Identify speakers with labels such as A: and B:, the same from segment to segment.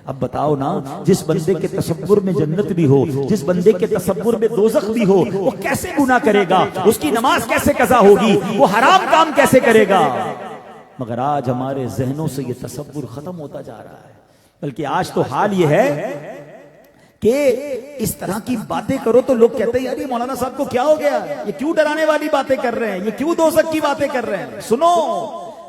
A: اب بتاؤ نا، جس بندے کے تصور میں جنت بھی ہو، جس بندے کے تصور میں دوزخ بھی ہو، وہ کیسے گناہ کرے گا؟ اس کی نماز کیسے قضا ہوگی؟ وہ حرام کام کیسے کرے گا؟ مگر آج ہمارے ذہنوں سے یہ تصور ختم ہوتا جا رہا ہے، بلکہ آج تو حال یہ ہے کہ اس طرح کی باتیں کرو تو لوگ کہتے ہیں یار یہ مولانا صاحب کو کیا ہو گیا، یہ کیوں ڈرانے والی باتیں کر رہے ہیں، یہ کیوں دوزخ کی باتیں کر رہے ہیں؟ سنو،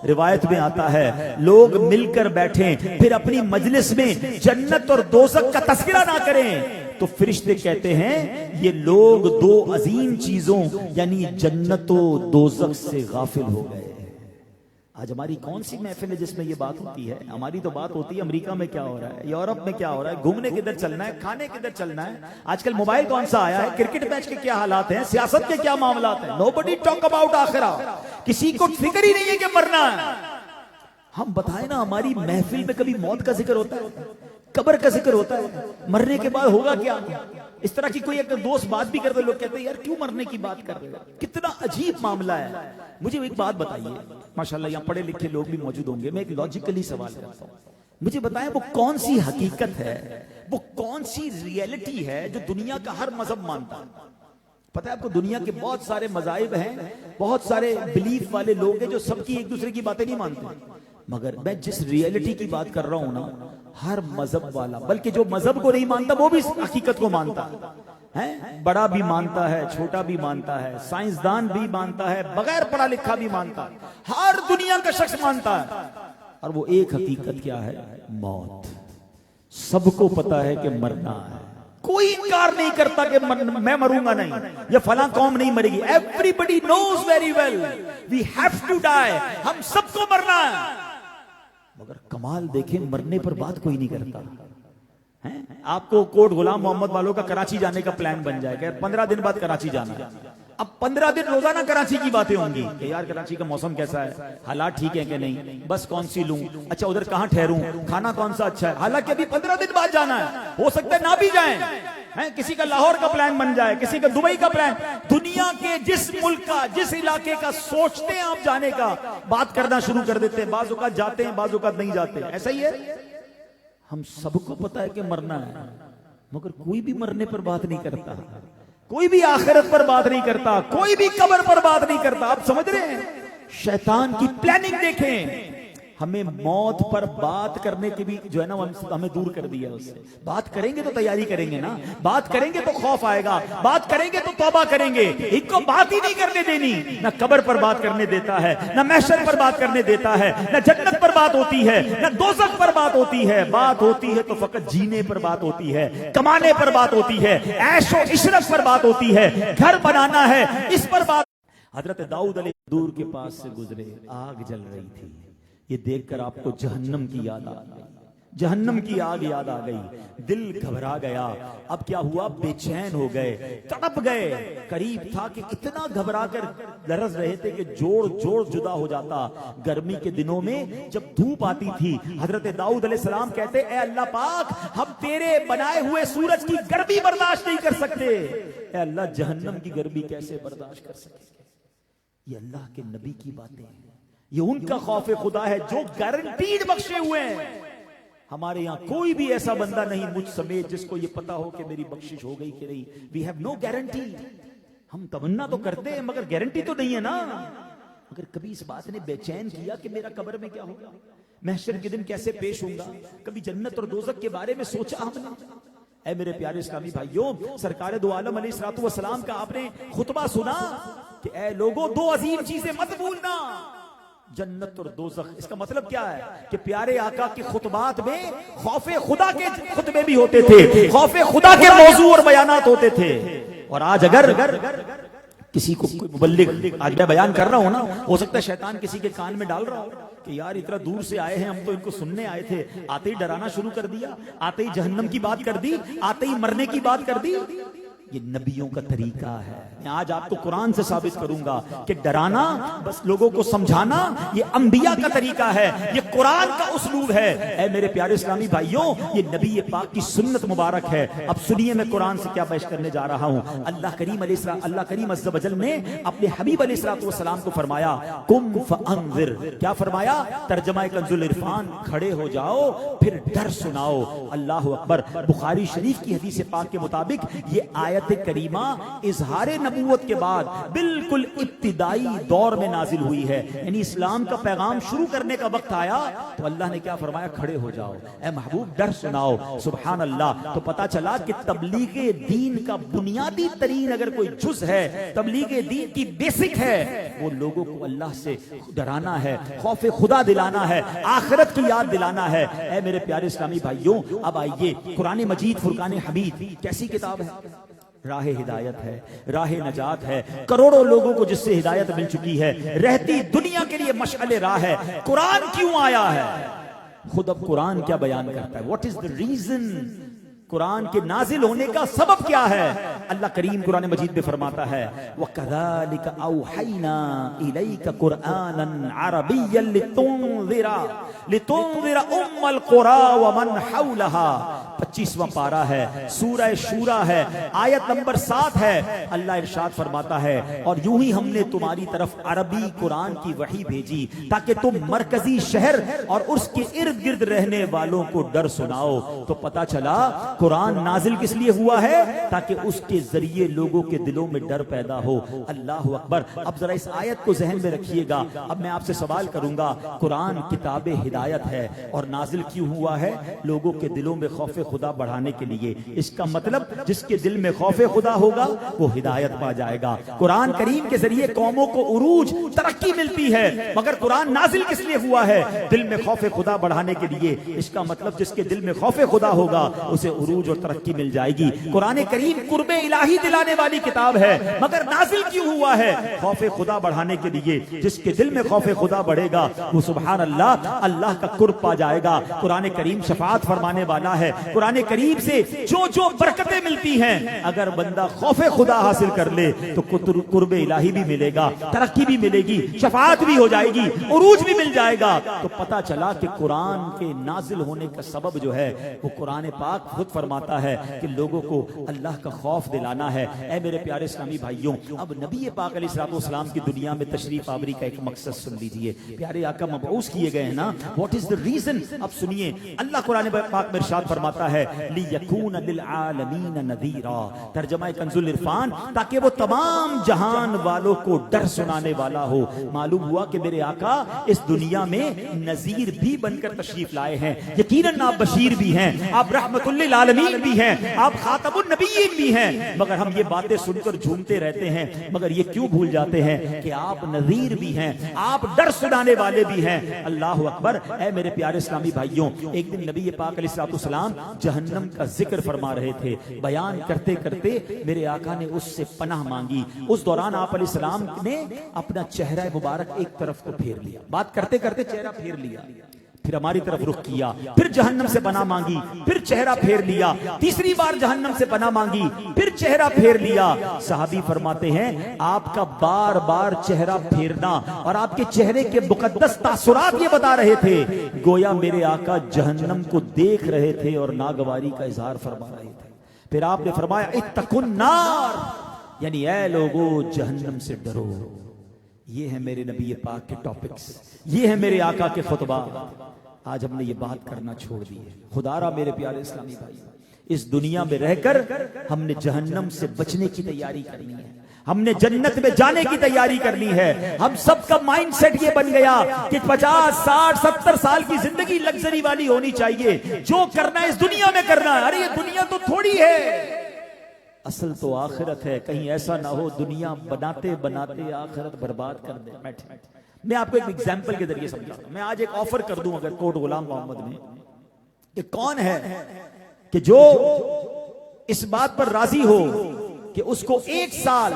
A: روایت میں آتا ہے لوگ مل کر بیٹھیں پھر اپنی مجلس میں جنت اور دوزخ کا تذکرہ نہ کریں تو فرشتے کہتے ہیں یہ لوگ دو عظیم چیزوں یعنی جنت و دوزخ سے غافل ہو گئے۔ آج ہماری کون سی محفل ہے جس میں یہ بات ہوتی ہے؟ ہماری تو بات ہوتی ہے امریکہ میں کیا ہو رہا ہے، یورپ میں کیا ہو رہا ہے، گھومنے کدھر چلنا ہے، کھانے کدھر چلنا ہے، آج کل موبائل کون سا آیا ہے، کرکٹ میچ کے کیا حالات ہیں، سیاست کے کیا معاملات ہیں۔ Nobody talk about آخرہ، کسی کو فکر ہی نہیں ہے کہ مرنا ہے۔ ہم بتائیں نا، ہماری محفل میں کبھی موت کا ذکر ہوتا ہے، قبر کا ذکر ہوتا ہے، مرنے کے بعد ہوگا کیا؟ اس طرح کی کوئی ایک دوست بات بھی کرتے لوگ کہتے ہیں یار کیوں مرنے کی بات کر رہے ہیں، کتنا عجیب معاملہ ہے۔ مجھے ایک بات بتائیے، ماشاءاللہ یہاں پڑھے لکھے لوگ بھی موجود ہوں گے، میں ایک لاجیکلی سوال کرتا ہوں، مجھے بتائیں وہ کون سی حقیقت ہے، وہ کون سی ریئلٹی ہے جو دنیا کا ہر مذہب مانتا ہے؟ پتہ ہے آپ کو دنیا کے بہت سارے مذاہب ہیں، بہت سارے بلیف والے لوگ ہیں جو سب کی ایک دوسرے کی باتیں نہیں مانتے، مگر میں جس ریئلٹی کی بات کر رہا ہوں نا، ہر مذہب والا، بلکہ جو مذہب کو نہیں مانتا وہ بھی اس حقیقت کو مانتا ہے، بڑا بھی مانتا ہے، چھوٹا بھی مانتا ہے، سائنسدان بھی مانتا ہے، بغیر پڑھا لکھا بھی مانتا ہے، ہر دنیا کا شخص مانتا ہے، اور وہ ایک حقیقت کیا ہے؟ موت۔ سب کو پتا ہے کہ مرنا ہے، کوئی انکار نہیں کرتا کہ میں مروں گا نہیں، یا فلاں قوم نہیں مرے گی، everybody knows very well we have to die، ہم سب کو مرنا ہے، مگر کمال دیکھیں مرنے پر بات کوئی نہیں کرتا۔ آپ کو کوٹ غلام محمد والوں کا کراچی جانے کا پلان بن جائے گا، 15 دن بعد کراچی جانا ہے، اب 15 دن روزانہ کراچی کی باتیں ہوں گی کہ یار کراچی کا موسم کیسا ہے، حالات ٹھیک ہیں کہ نہیں، بس کون سی لوں، اچھا ادھر کہاں ٹھہروں، کھانا کون سا اچھا ہے، حالانکہ ابھی 15 دن بعد جانا ہے، ہو سکتا ہے نہ بھی جائیں، کسی کا لاہور کا پلان بن جائے، کسی کا دبئی کا پلان، دنیا کے جس ملک کا جس علاقے کا سوچتے ہیں آپ جانے کا بات کرنا شروع کر دیتے ہیں، بعض اوقات جاتے ہیں بعض اوقات نہیں جاتے، ایسا ہی ہے۔ ہم سب کو پتا ہے کہ مرنا ہے، مگر کوئی بھی مرنے پر بات نہیں کرتا، کوئی بھی آخرت پر بات نہیں کرتا، کوئی بھی قبر پر بات نہیں کرتا۔ آپ سمجھ رہے ہیں شیطان کی پلاننگ دیکھیں، ہمیں موت پر بات کرنے کی بھی جو ہے نا ہمیں دور کر دیا اس سے۔ بات کریں گے تو تیاری کریں گے نا، بات کریں گے تو خوف آئے گا، بات کریں گے تو توبہ کریں گے، ان کو بات ہی نہیں کرنے دینی، نہ قبر پر بات کرنے دیتا ہے، نہ محشر پر بات کرنے دیتا ہے، نہ جنت پر بات ہوتی ہے، نہ دوزخ پر بات ہوتی ہے، بات ہوتی ہے تو فقط جینے پر بات ہوتی ہے، کمانے پر بات ہوتی ہے، عیش و عشرت پر بات ہوتی ہے، گھر بنانا ہے اس پر بات۔ حضرت داؤد علیہ دور کے پاس سے گزرے، آگ جل رہی تھی، یہ دیکھ کر آپ کو جہنم کی یاد آ گئی، جہنم کی آگ یاد آ گئی، دل گھبرا گیا، اب کیا ہوا؟ بے چین ہو گئے، تڑپ گئے، قریب تھا کہ اتنا گھبرا کر لرز رہے تھے کہ جوڑ جدا ہو جاتا۔ گرمی کے دنوں میں جب دھوپ آتی تھی، حضرت داؤد علیہ السلام کہتے اے اللہ پاک ہم تیرے بنائے ہوئے سورج کی گرمی برداشت نہیں کر سکتے، اے اللہ جہنم کی گرمی کیسے برداشت کر سکتے؟ یہ اللہ کے نبی کی باتیں ہیں، یہ ان کا خوف خدا ہے جو گارنٹیڈ بخشے ہوئے ہیں۔ ہمارے یہاں کوئی بھی ایسا بندہ نہیں مجھ سمیت جس کو یہ پتا ہو کہ میری بخشش ہو گئی کہ نہیں۔ وی ہیو نو گارنٹی، ہم تمنا تو کرتے ہیں مگر گارنٹی تو نہیں ہے نا۔ مگر کبھی اس بات نے بے چین کیا کہ میرا قبر میں کیا ہوگا، محشر کے دن کیسے پیش ہوں گا، کبھی جنت اور دوزخ کے بارے میں سوچا ہم نے؟ اے میرے پیارے اسلامی بھائیوں، سرکار دو عالم علیہ الصلوۃ والسلام کا آپ نے خطبہ سنا کہ اے لوگوں دو عظیم چیزیں مت بھولنا، جنت اور دوزخ۔ اس کا مطلب کیا ہے کہ پیارے آقا کے خطبات میں خوف خدا کے خطبے بھی ہوتے تھے، خوف خدا کے موضوع اور بیانات ہوتے تھے۔ اور آج اگر کسی کو مبلغ آج میں بیان کر رہا ہوں نا، ہو سکتا ہے شیطان کسی کے کان میں ڈال رہا ہو کہ یار اتنا دور سے آئے ہیں، ہم تو ان کو سننے آئے تھے، آتے ہی ڈرانا شروع کر دیا، آتے ہی جہنم کی بات کر دی، آتے ہی مرنے کی بات کر دی۔ یہ نبیوں کا طریقہ ہے. میں آج آپ کو قرآن سے ثابت کروں گا کہ ڈرانا بس لوگوں کو سمجھانا یہ انبیاء کا طریقہ ہے, یہ قرآن کا اسلوب ہے. اے میرے پیارے اسلامی بھائیوں, یہ نبی پاک کی سنت مبارک ہے. اب سنیے میں قرآن سے کیا پیش کرنے جا رہا ہوں. اللہ کریم عز و جل نے اپنے حبیب علیہ الصلوۃ والسلام کو فرمایا قم فانذر. کیا فرمایا؟ ترجمہ کنز العرفان, کھڑے ہو جاؤ پھر ڈر سناؤ. اللہ اکبر. بخاری شریف کی حدیث پاک کے مطابق یہ آیت کریمہ اظہار نبوت کے بعد بالکل ابتدائی دور میں نازل ہوئی ہے. یعنی اسلام کا پیغام شروع کرنے کا وقت آیا تو اللہ نے کیا فرمایا؟ کھڑے ہو جاؤ اے محبوب, ڈر سناؤ. سبحان اللہ. تو پتا چلا کہ تبلیغ دین کا بنیادی ترین اگر کوئی جز ہے, تبلیغ دین کی بیسک ہے, وہ لوگوں کو اللہ سے ڈرانا ہے, خوف خدا دلانا ہے, آخرت کی یاد دلانا ہے. اے میرے پیارے اسلامی بھائیوں, اب آئیے قرآن مجید فرقان حمید کیسی کتاب ہے؟ راہ ہدایت ہے, راہ نجات ہے. کروڑوں لوگوں کو جس سے ہدایت مل چکی ہے, رہتی دنیا کے لیے مشعل راہ ہے. قرآن کیوں آیا ہے؟ خود اب قرآن کیا بیان کرتا ہے؟ What is the reason? قرآن کے نازل ہونے کا سبب کیا ہے؟ اللہ کریم قرآن مجید میں فرماتا ہے وَكَذَلِكَ أَوْحَيْنَا إِلَيْكَ قُرْآنًا عَرَبِيًّا لِتُنذِرَ أُمَّ الْقُرَىٰ وَمَنْ حَوْلَهَا. 25واں پارہ ہے, سورہ شورا ہے, آیت نمبر 7 ہے. اللہ ارشاد فرماتا ہے اور یوں ہی ہم نے تمہاری طرف عربی قرآن کی وحی بھیجی تاکہ تم مرکزی شہر اور اس کے ارد گرد رہنے والوں کو ڈر سناؤ. تو پتا چلا قرآن نازل کس لیے ہوا ہے؟ تاکہ اس کے ذریعے لوگوں کے دلوں میں ڈر پیدا ہو. اللہ اکبر. اب ذرا اس آیت کو ذہن میں رکھیے گا. اب میں آپ سے سوال کروں گا, قرآن کتاب ہدایت ہے اور نازل کیوں ہوا ہے؟ لوگوں کے دلوں میں خوف خدا بڑھانے کے لیے. اس کا مطلب جس کے دل میں خوف خدا ہوگا وہ ہدایت پا جائے گا. قرآن کریم کے ذریعے قوموں کو عروج, ترقی ملتی ہے, مگر قرآن نازل کس لیے ہوا ہے؟ دل میں خوف خدا بڑھانے کے لیے. اس کا مطلب جس کے دل میں خوف خدا ہوگا اسے عروج اور ترقی مل جائے گی. قرآن کریم قرب الہی دلانے والی کتاب ہے, مگر نازل کیوں ہوا ہے؟ خوف خدا بڑھانے کے لیے. جس کے دل میں خوف خدا بڑھے گا وہ سبحان اللہ اللہ کا قرب پا جائے گا. قرآن کریم شفاعت فرمانے والا ہے. قرآن کریم سے جو برکتیں ملتی ہیں, اگر بندہ خوف خدا حاصل کر لے تو قرب الہی بھی ملے گا, ترقی بھی ملے گی, شفاعت بھی ہو جائے گی, عروج بھی مل جائے گا. تو پتا چلا کہ قرآن کے نازل ہونے کا سبب جو ہے وہ قرآن پاک خود فرماتا ہے کہ لوگوں کو اللہ کا خوف دلانا ہے. اے میرے پیارے اسلامی بھائیوں, اب نبی پاک علیہ الصلوۃ والسلام کی دنیا میں تشریف آوری کا ایک مقصد سن لیجئے. پیارے آقا مبعوث کیے گئے ہیں نا, واٹ از دا ریزن؟ اب سنیے, اللہ قرآن پاک میں ارشاد فرماتا ہے لِيَكُونَ لِلْعَالَمِينَ نَذِيرًا. ترجمہ کنز العرفان, تاکہ وہ تمام جہان والوں کو ڈر سنانے والا ہو. معلوم ہوا کہ میرے آقا اس دنیا میں نذیر بھی بن کر تشریف لائے ہیں. یقیناً آپ بشیر بھی ہیں, آپ رحمت للعالمین بھی ہیں, آپ خاتم النبیین بھی ہیں, مگر ہم یہ باتیں سن کر جھومتے رہتے ہیں. مگر یہ کیوں بھول جاتے ہیں کہ آپ نذیر بھی ہیں, آپ ڈر سنانے والے بھی ہیں. اللہ اکبر. اے میرے پیارے اسلامی بھائیوں, ایک دن نبی پاک علیہ السلام جہنم کا ذکر فرما رہے تھے. بیان کرتے کرتے میرے آقا نے اس سے پناہ مانگی. اس دوران آپ علیہ السلام نے اپنا چہرہ مبارک ایک طرف کو پھیر لیا. بات کرتے کرتے چہرہ پھیر لیا, پھر ہماری طرف رخ کیا, پھر جہنم سے پناہ مانگی, پھر چہرہ پھیر لیا, تیسری بار جہنم سے پناہ مانگی, پھر چہرہ پھیر لیا. صحابی فرماتے ہیں آپ کا بار بار چہرہ پھیرنا اور آپ کے چہرے کے مقدس تاثرات یہ بتا رہے تھے گویا میرے آقا جہنم کو دیکھ رہے تھے اور ناگواری کا اظہار فرما رہے تھے. پھر آپ نے فرمایا اتقوا النار, یعنی اے لوگو جہنم سے ڈرو. یہ ہے میرے نبی پاک کے ٹاپکس, یہ ہے میرے آقا کے خطبات. آج ہم نے یہ بات کرنا چھوڑ دی ہے. خدا را میرے پیارے اسلامی بھائی, اس دنیا میں رہ کر ہم نے جہنم سے بچنے کی تیاری کرنی ہے, ہم نے جنت میں جانے کی تیاری کرنی ہے. ہم سب کا مائنڈ سیٹ یہ بن گیا کہ 50 60 70 سال کی زندگی لگژری والی ہونی چاہیے, جو کرنا ہے اس دنیا میں کرنا ہے. ارے یہ دنیا تو تھوڑی ہے, اصل تو آخرت ہے. کہیں ایسا نہ ہو دنیا بناتے بناتے آخرت برباد کر دے. میں آپ کو ایک ایگزامپل کے ذریعے سمجھا ہوں. میں آج ایک آفر کر دوں اگر کوٹ غلام محمد میں, کہ کون ہے کہ جو اس بات پر راضی ہو کہ اس کو 1 سال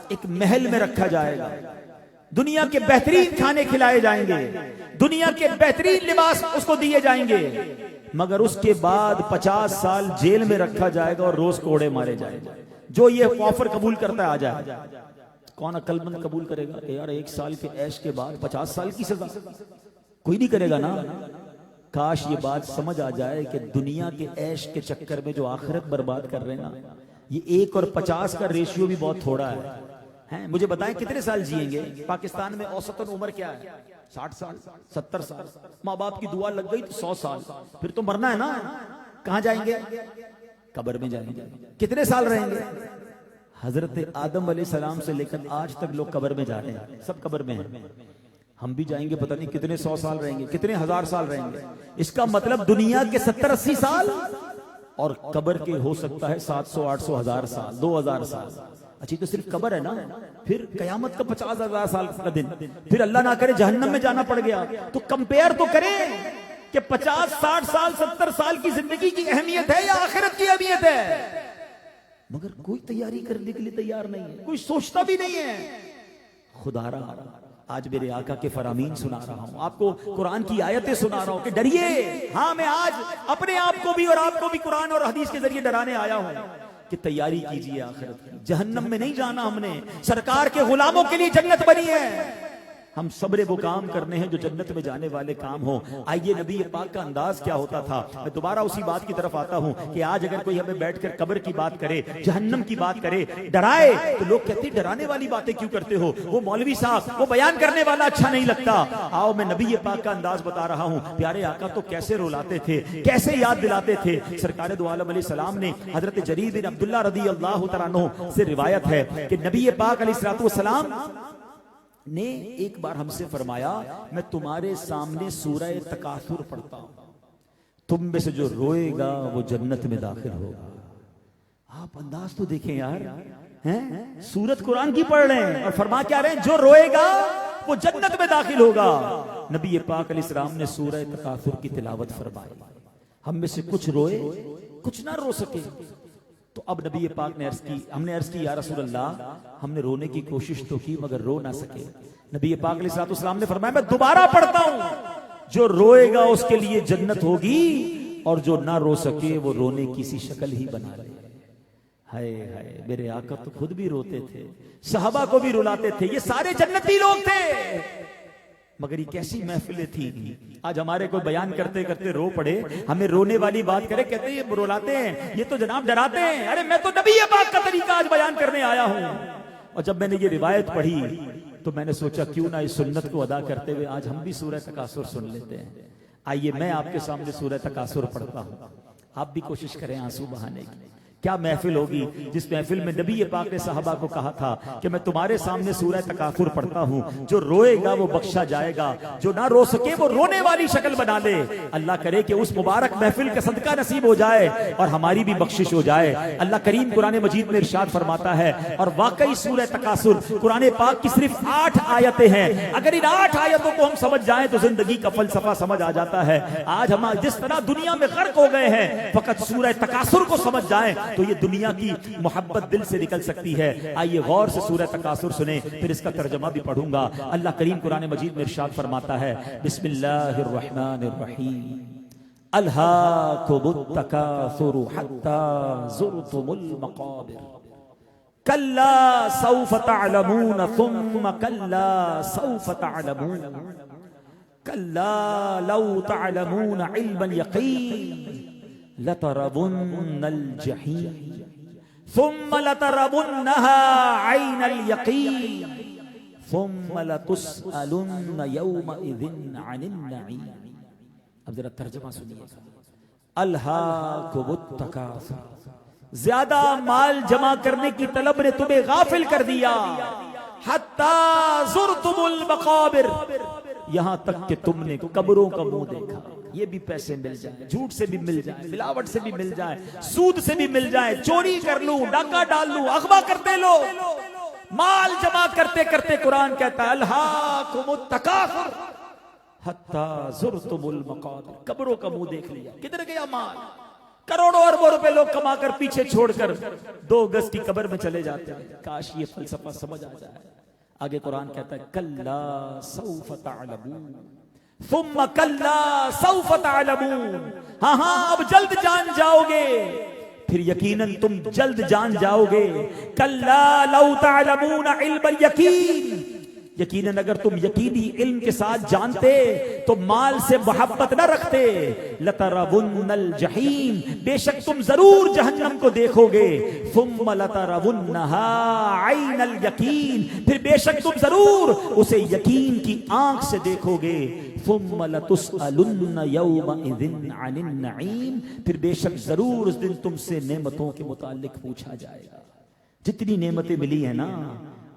A: ایک محل میں رکھا جائے گا, دنیا کے بہترین کھانے کھلائے جائیں گے, دنیا کے بہترین لباس اس کو دیے جائیں گے, مگر اس کے بعد 50 سال جیل میں رکھا جائے گا اور روز کوڑے مارے جائیں گے. جو یہ آفر قبول کرتا ہے آ جائے. کون عقل مند قبول کرے گا کہ یار 1 سال کے عیش کے بعد 50 سال کی سزا؟ کوئی نہیں کرے گا نا. کاش یہ بات سمجھ آ جائے کہ دنیا کے عیش کے چکر میں جو آخرت برباد کر رہے ہیں نا، یہ 1 اور 50 کا ریشیو بھی بہت تھوڑا ہے. مجھے بتائیں کتنے سال جئیں گے؟ پاکستان میں اوسطاً عمر کیا ہے؟ 60 سال 70 سال. ماں باپ کی دعا لگ گئی تو 100 سال. پھر تو مرنا ہے نا. کہاں جائیں گے؟ قبر میں جائیں گے. کتنے سال رہیں گے؟ حضرت آدم علیہ السلام سے لے کر آج تک لوگ قبر میں جا رہے ہیں، سب قبر میں ہیں. ہم بھی جائیں گے، پتہ نہیں کتنے 100 سال رہیں گے، کتنے 1000 سال رہیں گے. اس کا مطلب دنیا کے 70-80 سال اور قبر کے ہو سکتا ہے 700-800 1000 سال، 2000 سال. اچھی تو صرف قبر ہے نا. پھر قیامت کا 50,000 سال کا دن، پھر اللہ نہ کرے جہنم میں جانا پڑ گیا. تو کمپیئر تو کریں کہ 50-60 سال 70 سال کی زندگی کی اہمیت ہے یا آخرت کی اہمیت ہے. مگر کوئی تیاری کرنے کے لیے تیار نہیں ہے، کوئی سوچتا بھی نہیں ہے. خدا را آج میرے آقا کے فرامین سنا رہا ہوں، آپ کو قرآن کی آیتیں سنا رہا ہوں کہ ڈریے. ہاں میں آج اپنے آپ کو بھی اور آپ کو بھی قرآن اور حدیث کے ذریعے ڈرانے آیا ہوں کہ تیاری کیجئے آخرت کی. جہنم میں نہیں جانا ہم نے، سرکار کے غلاموں کے لیے جنت بنی ہے. ہم صبر وہ کام کرنے ہیں جو جنت میں جانے والے کام ہوں. آئیے نبی پاک کا انداز کیا ہوتا تھا. میں دوبارہ اسی بات کی طرف آتا ہوں کہ آج اگر کوئی ہمیں بیٹھ کر قبر کی بات کرے، جہنم کی بات کرے، ڈرائے، تو لوگ کہتے ہیں ڈرانے والی باتیں کیوں کرتے ہو، وہ مولوی صاحب وہ بیان کرنے والا اچھا نہیں لگتا. آؤ میں نبی پاک کا انداز بتا رہا ہوں. پیارے آقا تو کیسے رلاتے تھے، کیسے یاد دلاتے تھے. سرکار دو عالم علیہ السلام نے حضرت جریر بن عبداللہ رضی اللہ تعالیٰ عنہ سے روایت ہے کہ نبی پاک علیہ الصلوۃ والسلام نے ایک بار ہم سے فرمایا، میں تمہارے سامنے سورہ تکاثر پڑھتا ہوں، تم میں سے جو روئے گا وہ جنت میں داخل ہوگا. آپ انداز تو دیکھیں یار، سورت قرآن کی پڑھ رہے ہیں اور فرما کیا رہے ہیں، جو روئے گا وہ جنت میں داخل ہوگا. نبی پاک علیہ السلام نے سورہ تکاثر کی تلاوت فرمائی. ہم میں سے کچھ روئے، کچھ نہ رو سکے. تو اب نبی پاک نے ہم نے عرض کی یا رسول اللہ، ہم نے رونے کی کوشش تو کی مگر رو نہ سکے. نبی پاک علیہ السلام نے فرمایا میں دوبارہ پڑھتا ہوں، جو روئے گا اس کے لیے جنت ہوگی اور جو نہ رو سکے وہ رونے کی سی شکل ہی بنا لے. ہائے ہائے، میرے آقا تو خود بھی روتے تھے، صحابہ کو بھی رلاتے تھے، یہ سارے جنتی لوگ تھے. مگر یہ کیسی محفلیں تھی. آج ہمارے کو بیان کرتے کرتے رو پڑے، ہمیں رونے والی بات کرے کہتے ہیں یہ رلاتے ہیں، یہ تو جناب ڈراتے ہیں. ارے میں تو نبی پاک کا طریقہ آج بیان کرنے آیا ہوں. اور جب میں نے یہ روایت پڑھی تو میں نے سوچا کیوں نہ اس سنت کو ادا کرتے ہوئے آج ہم بھی سورہ تکاثر سن لیتے ہیں. آئیے میں آپ کے سامنے سورہ تکاثر پڑھتا ہوں، آپ بھی کوشش کریں آنسو بہانے کی. کیا محفل ہوگی جس محفل میں نبی پاک نے صحابہ کو کہا تھا کہ میں تمہارے سامنے سورہ تکاثر پڑھتا ہوں، جو روئے گا وہ بخشا جائے گا، جو نہ رو سکے وہ رونے والی شکل بنا لے. اللہ کرے کہ اس مبارک محفل کا صدقہ نصیب ہو جائے اور ہماری بھی بخشش ہو جائے. اللہ کریم قرآن مجید میں ارشاد فرماتا ہے، اور واقعی سورہ تکاثر قرآن پاک کی صرف 8 آیتیں ہیں. اگر ان 8 آیتوں کو ہم سمجھ جائیں تو زندگی کا فلسفہ سمجھ آ جاتا ہے. آج ہم جس طرح دنیا میں غرق ہو گئے ہیں، فقط سورہ تکاثر کو سمجھ جائیں تو یہ دنیا کی محبت دل سے نکل سکتی ہے. آئیے غور سے سورہ تکاثر سنیں، پھر اس کا ترجمہ بھی پڑھوں گا. اللہ کریم قرآن مجید میں ارشاد فرماتا ہے، بسم اللہ الرحمن الرحیم، الہاکم التکاثر حتی زرتم المقابر کلا سوف تعلمون ثم کلا سوف تعلمون کلا لو تعلمون علم الیقین لترون الجحیم ثم لترونها عین الیقین ثم لتسألن یومئذ عن النعیم. اب ذرا ترجمہ سنیے. الہاکم التکاثر، زیادہ مال جمع کرنے کی طلب نے تمہیں غافل کر دیا. حتی زرتم المقابر، یہاں تک کہ تم نے قبروں کا منہ دیکھا. یہ بھی پیسے مل جائیں، جھوٹ سے بھی مل جائے، ملاوٹ سے بھی مل جائے، سود سے بھی مل جائے، چوری کر لوں، ڈاکہ ڈال لوں، اغوا کرتے لو، مال جمع کرتے کرتے قرآن کہتا ہے الہاکم التکاثر حتی زرتم المقابر، قبروں کا منہ دیکھ لیا. کدھر گیا مال؟ کروڑوں اربوں روپے لوگ کما کر پیچھے چھوڑ کر 2 گز کی قبر میں چلے جاتے ہیں. کاش یہ فلسفہ سمجھ آ جائے. آگے قرآن کہتا ہے کلا سوف تعلمون ثم کلا سوف تعلمون، ہاں اب جلد جان جاؤ گے. پھر یقیناً تم جلد جان جاؤ گے. کلا لو تعلمون علم الیقین، یقیناً اگر تم یقینی علم کے ساتھ جانتے تو مال سے محبت نہ رکھتے. لترون الجحیم، بے شک تم ضرور جہنم کو دیکھو گے. ثم لترونها عین الیقین، پھر بے شک تم ضرور اسے یقین کی آنکھ سے دیکھو گے. ثم لتسألن یومئذ عن النعیم، پھر بے شک ضرور اس دن تم سے نعمتوں کے متعلق پوچھا جائے گا. جتنی نعمتیں ملی ہیں نا،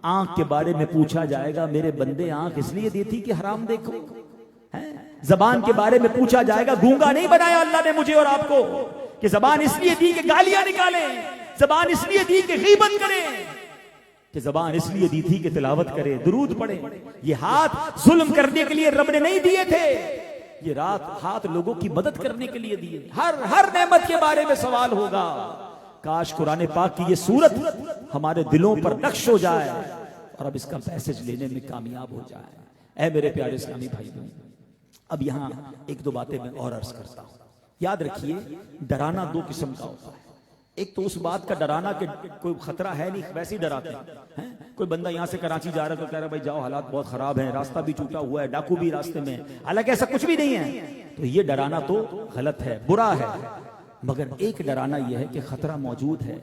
A: آنکھ کے بارے میں پوچھا جائے گا. میرے بندے آنکھ اس لیے دی تھی کہ حرام دیکھو. زبان کے بارے میں پوچھا جائے گا. گونگا نہیں بنایا اللہ نے مجھے اور آپ کو کہ زبان اس لیے دی کہ گالیاں نکالیں، زبان اس لیے دی کہ غیبت کریں، کہ زبان اس لیے دی تھی کہ تلاوت کرے، درود پڑھے. یہ ہاتھ ظلم کرنے کے لیے رب نے نہیں دیے تھے، یہ ہاتھ لوگوں کی مدد کرنے کے لیے دیے. ہر نعمت کے بارے میں سوال ہوگا. کاش قرآن پاک کی یہ سورت ہمارے دلوں پر نقش ہو جائے اور اب اس کا میسج لینے میں کامیاب ہو جائے. اے میرے پیارے اسلامی بھائیوں، اب یہاں ایک دو باتیں میں اور عرض کرتا ہوں. یاد رکھیے ڈرانا دو قسم کا ہوتا ہے. ایک تو اس بات کا ڈرانا کہ کوئی خطرہ ہے نہیں، ویسے ہی ڈراتے ہیں. کوئی بندہ یہاں سے کراچی جا رہا ہے تو کہہ رہا ہے بھائی جاؤ، حالات بہت خراب ہیں، راستہ بھی ٹوٹا ہوا ہے، ڈاکو بھی راستے میں، حالانکہ ایسا کچھ بھی نہیں ہے. تو یہ ڈرانا تو غلط ہے، برا ہے. مگر ایک ڈرانا یہ ہے کہ خطرہ موجود ہے.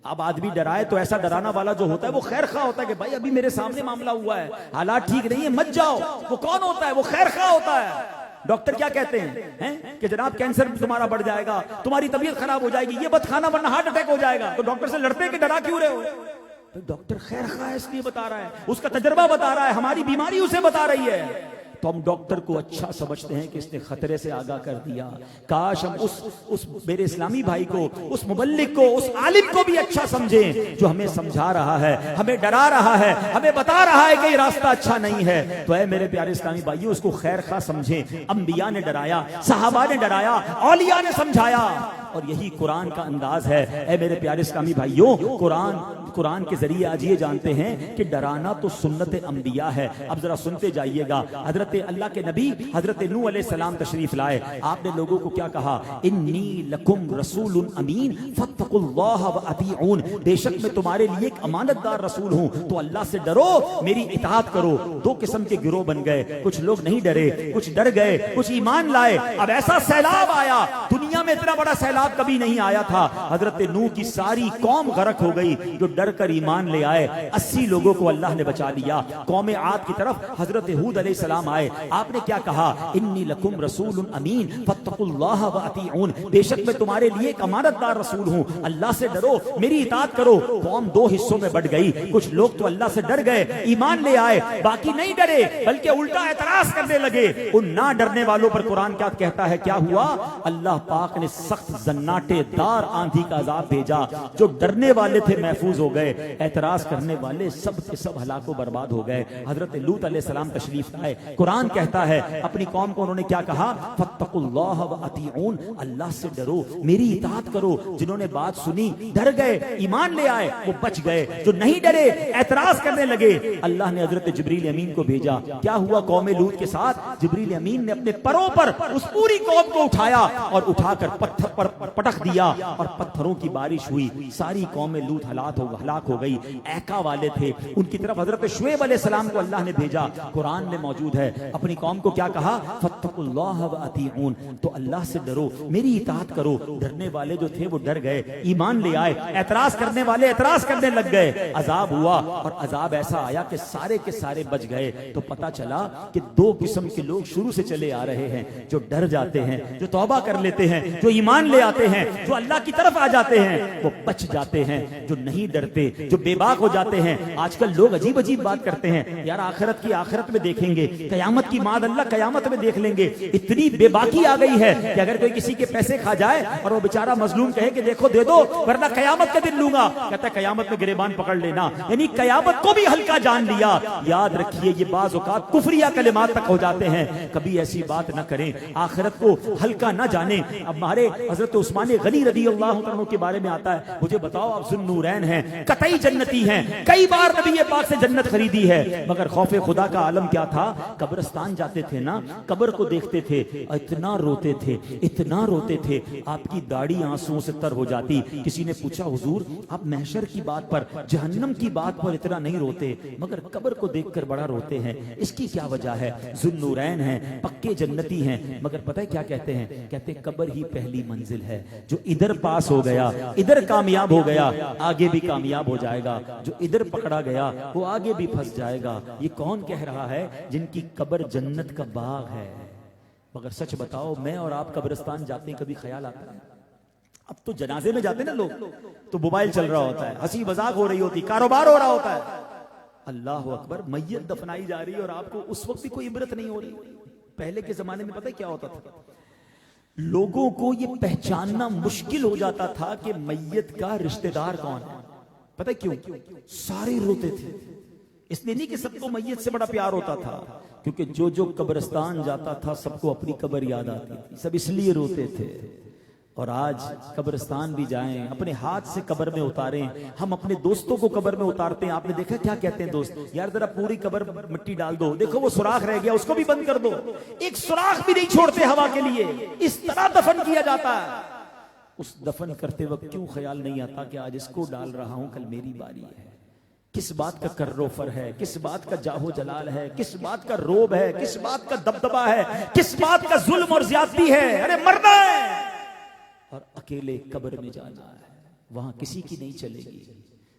A: اب آدمی ڈرائے تو ایسا ڈرانا والا جو ہوتا ہے وہ خیر خواہ ہوتا ہے کہ بھائی ابھی میرے سامنے معاملہ ہوا ہے، حالات ٹھیک نہیں ہے، مت جاؤ. وہ کون ہوتا ہے؟ وہ خیر خواہ ہوتا ہے. ڈاکٹر کیا کہتے ہیں کہ جناب کینسر تمہارا بڑھ جائے گا، تمہاری طبیعت خراب ہو جائے گی، یہ بت کھانا ورنہ ہارٹ اٹیک ہو جائے گا. تو ڈاکٹر سے لڑتے کہ ڈرا کیوں رہے ہو؟ تو ڈاکٹر خیر خواہ ہے اس لیے بتا رہا ہے، اس کا تجربہ بتا رہا ہے، ہماری بیماری اسے بتا رہی ہے. تو ہم ڈاکٹر کو اچھا سمجھتے ہیں کہ اس نے خطرے سے آگاہ کر دیا. کاش ہم اس میرے اسلامی بھائی کو، اس مبلغ کو، اس عالم کو بھی اچھا سمجھیں جو ہمیں سمجھا رہا ہے، ہمیں ڈرا رہا ہے، ہمیں بتا رہا ہے کہ یہ راستہ اچھا نہیں ہے. تو اے میرے پیارے اسلامی بھائیو، اس کو خیر خواہ سمجھیں. انبیاء نے ڈرایا، صحابہ نے ڈرایا، اولیاء نے سمجھایا، اور یہی قرآن کا انداز ہے. اے میرے پیارے اسلامی بھائیو، قرآن کے ذریعے آج یہ جانتے ہیں کہ ڈرانا تو سنت انبیاء ہے. اب ذرا سنتے جائیے گا. حضرت اللہ کے نبی حضرت نوح علیہ السلام تشریف لائے. آپ نے لوگوں کو کیا کہا؟ انی لکم رسول امین فاتقوا اللہ واطیعون، بے شک میں تمہارے لیے ایک امانت دار رسول ہوں، تو اللہ سے ڈرو، میری اطاعت کرو. دو قسم کے گروہ بن گئے، کچھ لوگ نہیں ڈرے، کچھ ڈر گئے، کچھ ایمان لائے. اب ایسا سیلاب آیا، دنیا میں اتنا بڑا سیلاب کبھی نہیں آیا تھا. حضرت نوح کی ساری قوم غرق ہو گئی. جو ڈر کر ایمان لے آئے 80 لوگوں کو اللہ نے بچا لیا. قوم عاد کی طرف حضرت ہود علیہ السلام آئے. آپ نے کیا کہا؟ انی لکم رسول امین فاتقوا اللہ واطیعون، بے شک میں تمہارے لیے ایک امانت دار رسول ہوں، اللہ سے ڈرو، میری اطاعت کرو. قوم دو حصوں میں بٹ گئی. کچھ لوگ تو اللہ سے ڈر گئے، ایمان لے آئے، باقی نہیں ڈرے بلکہ الٹا اعتراض کرنے لگے. ان نہ ڈرنے والوں پر قرآن کیا کہتا ہے؟ کیا ہوا؟ اللہ پاک نے سخت زناٹے دار آندھی کا عذاب بھیجا. جو ڈرنے والے تھے محفوظ ہو گئے، اعتراض کرنے والے سب کے سب ہلاک و برباد ہو گئے. حضرت لوط علیہ السلام تشریف لائے. قرآن کہتا ہے اپنی قوم کو انہوں نے کیا کہا؟ فاتقوا اللہ واطیعون، اللہ سے ڈرو، میری اطاعت کرو. جنہوں نے بات سنی ڈر گئے، ایمان لے آئے، وہ بچ گئے. جو نہیں ڈرے اعتراض کرنے لگے، اللہ نے حضرت جبریل امین کو بھیجا. کیا ہوا قوم لوط کے ساتھ؟ جبریل امین نے اپنے پروں پر اس پوری قوم کو اٹھایا اور اٹھا کر پتھر پر پٹک دیا اور پتھروں کی بارش ہوئی. ساری قوم لوط ہلاک ہو گئی. ایکا والے تھے، ان کی طرف حضرت شعیب علیہ السلام کو اللہ نے بھیجا. قرآن میں موجود ہے. اپنی قوم کو کیا کہا؟ فاتقوا اللہ واطیعون، تو اللہ سے ڈرو، میری اطاعت کرو. ڈرنے والے جو تھے وہ ڈر گئے، ایمان لے آئے. اعتراض کرنے والے اعتراض کرنے لگ گئے. عذاب ہوا اور عذاب ایسا آیا کہ سارے کے سارے بچ گئے. تو پتا چلا کہ دو قسم کے لوگ شروع سے چلے آ رہے ہیں. جو ڈر جاتے ہیں، جو توبہ کر لیتے ہیں، جو ایمان لے آتے ہیں، جو اللہ کی طرف آ جاتے ہیں، وہ بچ جاتے ہیں. جو نہیں ڈرتے، جو بے باک ہو جاتے ہیں. آج کل لوگ عجیب عجیب بات کرتے ہیں، یار آخرت میں دیکھیں گے، قیامت کی ماد اللہ قیامت میں دیکھ لیں گے. اتنی بے باکی آ گئی ہے کہ اگر کوئی کسی کے پیسے کھا جائے اور وہ بیچارہ مظلوم کہے کہ دیکھو دے دو ورنہ قیامت کے دن لوں گا، کہتا ہے قیامت میں گریبان پکڑ لینا. یعنی قیامت کو بھی ہلکا جان لیا. یاد رکھیے یہ بعض اوقات کفریہ کلمات تک ہو جاتے ہیں. کبھی ایسی بات نہ کریں، آخرت کو ہلکا نہ جانیں. اب ہمارے حضرت عثمان غنی رضی اللہ عنہ کے بارے میں آتا ہے, مجھے بتاؤ آپ ذوالنورین ہیں, قطعی جنتی ہیں, کئی بار نبی پاک سے جنت خریدی ہے, مگر خوف خدا کا عالم کیا تھا؟ قبرستان جاتے تھے نا, قبر کو دیکھتے تھے, اتنا روتے تھے, اتنا روتے تھے, آپ کی داڑھی آنسوؤں سے تر ہو جاتی. کسی نے پوچھا حضور آپ محشر کی بات پر, جہنم کی بات پر اتنا نہیں روتے, مگر قبر کو دیکھ کر بڑا روتے ہیں, اس کی کیا وجہ ہے؟ ذوالنورین ہیں, پکے جنتی ہیں, مگر پتہ ہے کیا کہتے ہیں؟ کہتے ہیں قبر ہی پہلی منزل ہے, جو ادھر پاس ہو گیا, ادھر کامیاب ہو گیا, آگے بھی کامیاب ہو جائے گا, جو ادھر پکڑا گیا وہ آگے بھی پھنس جائے گا. یہ کون کہہ رہا ہے؟ جن کی قبر جنت کا باغ ہے. مگر سچ بتاؤ, میں اور آپ قبرستان جاتے ہیں, کبھی خیال آتا ہے؟ اب تو جنازے میں جاتے ہیں نا لوگ, تو موبائل چل رہا ہوتا ہے, ہنسی مذاق ہو رہی ہوتی, کاروبار ہو رہا ہوتا ہے. اللہ اکبر, میت دفنائی جا رہی ہے اور آپ کو اس وقت بھی کوئی عبرت نہیں ہو رہی. پہلے کے زمانے میں پتہ کیا ہوتا تھا؟ لوگوں کو یہ پہچاننا مشکل ہو جاتا تھا کہ میت کا رشتہ دار کون ہے. پتہ کیوں؟ سارے روتے تھے. اس لیے نہیں کہ سب کو میت سے بڑا پیار ہوتا تھا, کیونکہ جو قبرستان جاتا تھا سب کو اپنی قبر یاد آتی تھی, سب اس لیے روتے تھے. اور آج قبرستان بھی جائیں, اپنے ہاتھ سے قبر میں اتاریں. ہم اپنے دوستوں کو قبر میں اتارتے ہیں, آپ نے دیکھا کیا کہتے ہیں دوست؟ یار ذرا پوری قبر مٹی ڈال دو, دیکھو وہ سوراخ رہ گیا, اس کو بھی بند کر دو. ایک سوراخ بھی نہیں چھوڑتے ہوا کے لیے. اس طرح دفن کیا جاتا ہے. اس دفن کرتے وقت کیوں خیال نہیں آتا کہ آج اس کو ڈال رہا ہوں, کل میری باری ہے؟ کس بات کا کروفر ہے, کس بات کا جاہو جلال ہے, کس بات کا روب ہے, کس بات کا دبدبہ ہے, کس بات کا ظلم اور زیادتی ہے؟ ارے مرنا ہے اور اکیلے قبر میں جانا ہے. وہاں کسی کی نہیں چلے گی,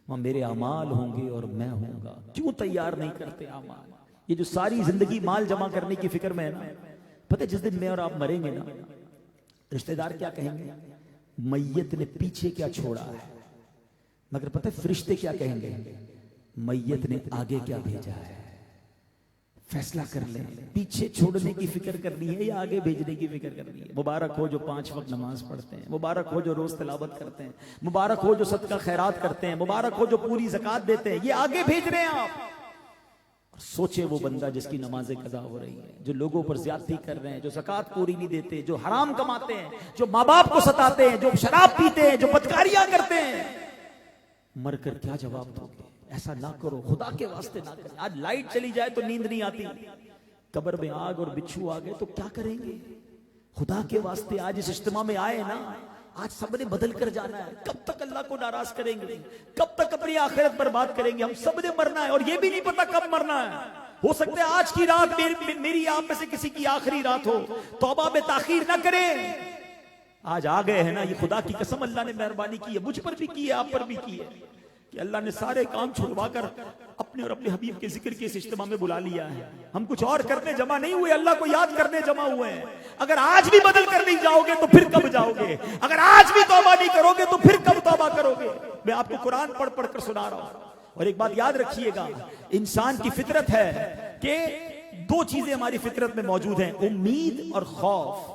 A: وہاں میرے اعمال ہوں گے اور میں ہوں گا. کیوں تیار نہیں کرتے اعمال؟ یہ جو ساری زندگی مال جمع کرنے کی فکر میں ہے نا, پتہ جس دن میں اور آپ مریں گے نا, رشتہ دار کیا کہیں گے؟ میت نے پیچھے کیا چھوڑا ہے. مگر پتہ فرشتے کیا کہیں گے؟ میت نے آگے کیا بھیجا ہے. فیصلہ کر لیں, پیچھے چھوڑنے کی فکر کرنی ہے یا آگے بھیجنے کی فکر کرنی ہے. مبارک ہو جو 5 وقت نماز پڑھتے ہیں, مبارک ہو جو روز تلاوت کرتے ہیں, مبارک ہو جو صدقہ خیرات کرتے ہیں, مبارک ہو جو پوری زکوٰۃ دیتے ہیں. یہ آگے بھیج رہے ہیں آپ. اور سوچے وہ بندہ جس کی نمازیں قضا ہو رہی ہیں, جو لوگوں پر زیادتی کر رہے ہیں, جو زکوٰۃ پوری نہیں دیتے, جو حرام کماتے ہیں, جو ماں باپ کو ستاتے ہیں, جو شراب پیتے ہیں, جو بدکاریاں کرتے ہیں. مر کر کیا جواب دو گے؟ ایسا نہ کرو, خدا کے واسطے نہ کریں. آج لائٹ چلی جائے تو نیند نہیں آتی, قبر میں آگ اور بچھو آ گئے تو کیا کریں گے؟ خدا کے واسطے آج اس اجتماع میں آئے نا, آج سب نے بدل کر جانا ہے. کب تک اللہ کو ناراض کریں گے؟ کب تک اپنی آخرت پر بات کریں گے؟ ہم سب نے مرنا ہے اور یہ بھی نہیں پتا کب مرنا ہے. ہو سکتا ہے آج کی رات میری آپ میں سے کسی کی آخری رات ہو. توبہ میں تاخیر نہ کریں. آج آ گئے ہیں نا, یہ خدا کی قسم اللہ نے مہربانی کی ہے, مجھ پر بھی کی ہے, آپ پر بھی کی ہے, کہ اللہ نے سارے کام چھڑوا کر اپنے اور اپنے حبیب کے ذکر کے اس اجتماع میں بلا لیا ہے. ہم کچھ اور کرنے جمع نہیں ہوئے, اللہ کو یاد کرنے جمع ہوئے ہیں. اگر آج بھی بدل کر نہیں جاؤ گے تو پھر کب جاؤ گے؟ اگر آج بھی توبہ نہیں کرو گے تو پھر کب توبہ کرو گے؟ میں آپ کو قرآن پڑھ پڑھ کر سنا رہا ہوں. اور ایک بات یاد رکھیے گا, انسان کی فطرت ہے کہ 2 چیزیں ہماری فطرت میں موجود ہیں, امید اور خوف.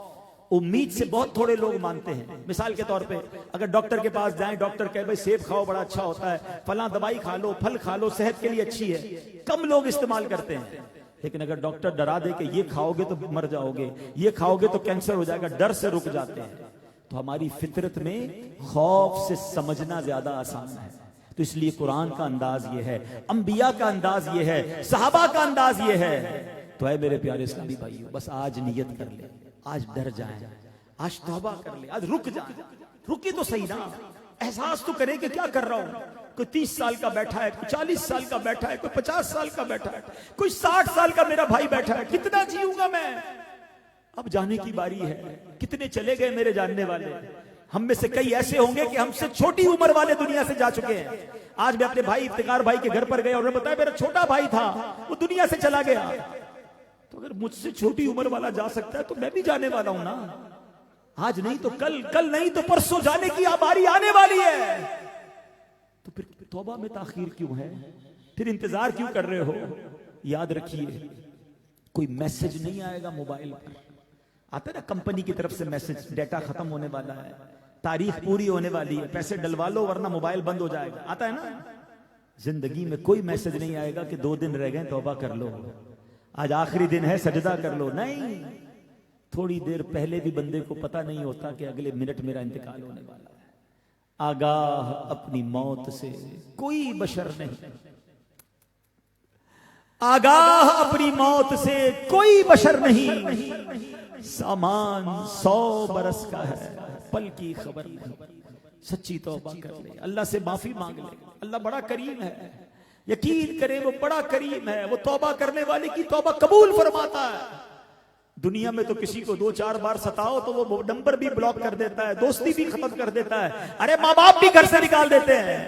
A: امید سے بہت تھوڑے لوگ مانتے ہیں. مثال کے طور پہ اگر ڈاکٹر کے پاس جائیں, ڈاکٹر کہے بھائی سیب کھاؤ بڑا اچھا ہوتا ہے, فلاں دوائی کھا لو, پھل کھا لو, صحت کے لیے اچھی ہے, کم لوگ استعمال کرتے ہیں. لیکن اگر ڈاکٹر ڈرا دے کہ یہ کھاؤ گے تو مر جاؤ گے, یہ کھاؤ گے تو کینسر ہو جائے گا, ڈر سے رک جاتے ہیں. تو ہماری فطرت میں خوف سے سمجھنا زیادہ آسان ہے. تو اس لیے قرآن کا انداز یہ ہے, انبیاء کا انداز یہ ہے, صحابہ کا انداز یہ ہے. تو اے میرے پیارے اسلامی بھائیو, بس آج نیت کر لیں, آج ڈر جائیں, آج توبہ کر لیں, آج رک جائیں. رکی تو صحیح نا, احساس تو کریں کہ کیا کر رہا ہوں. کوئی 30 سال کا بیٹھا ہے, کوئی 40 سال کا بیٹھا ہے, کوئی 50 سال کا بیٹھا ہے, کوئی 60 سال کا میرا بھائی بیٹھا ہے. کتنا جیوں گا میں؟ اب جانے کی باری ہے. کتنے چلے گئے میرے جاننے والے. ہم میں سے کئی ایسے ہوں گے کہ ہم سے چھوٹی عمر والے دنیا سے جا چکے ہیں. آج میں اپنے بھائی افتخار بھائی کے گھر پر گیا اور انہوں نے بتایا میرا چھوٹا بھائی تھا, وہ دنیا سے چلا گیا. تو اگر مجھ سے چھوٹی عمر والا جا سکتا ہے تو میں بھی جانے والا ہوں نا. آج نہیں تو کل, کل نہیں تو پرسوں جانے کی باری آنے والی ہے. تو پھر توبہ میں تاخیر کیوں ہے؟ پھر انتظار کیوں کر رہے ہو؟ یاد رکھیے, کوئی میسج نہیں آئے گا موبائل پر. آتا ہے نا کمپنی کی طرف سے میسج, ڈیٹا ختم ہونے والا ہے, تاریخ پوری ہونے والی ہے, پیسے ڈلوا لو ورنہ موبائل بند ہو جائے گا. آتا ہے نا. زندگی میں کوئی میسج نہیں آئے گا کہ 2 دن رہ گئے توبہ کر لو, آج آخری دن ہے سجدہ کر لو. نہیں, تھوڑی دیر پہلے بھی بندے کو پتہ نہیں ہوتا کہ اگلے منٹ میرا انتقال ہونے والا ہے۔ آگاہ اپنی موت سے کوئی بشر نہیں، آگاہ اپنی موت سے کوئی بشر نہیں، سامان 100 برس کا ہے، پل کی خبر نہیں۔ سچی توبہ کر لے، اللہ سے معافی مانگ لے، اللہ بڑا کریم ہے، یقین کرے وہ بڑا کریم ہے، وہ توبہ کرنے والے کی توبہ قبول فرماتا ہے۔ دنیا میں تو کسی کو 2-4 بار ستاؤ تو وہ نمبر بھی بلاک کر دیتا ہے، دوستی بھی ختم کر دیتا ہے، ارے ماں باپ بھی گھر سے نکال دیتے ہیں۔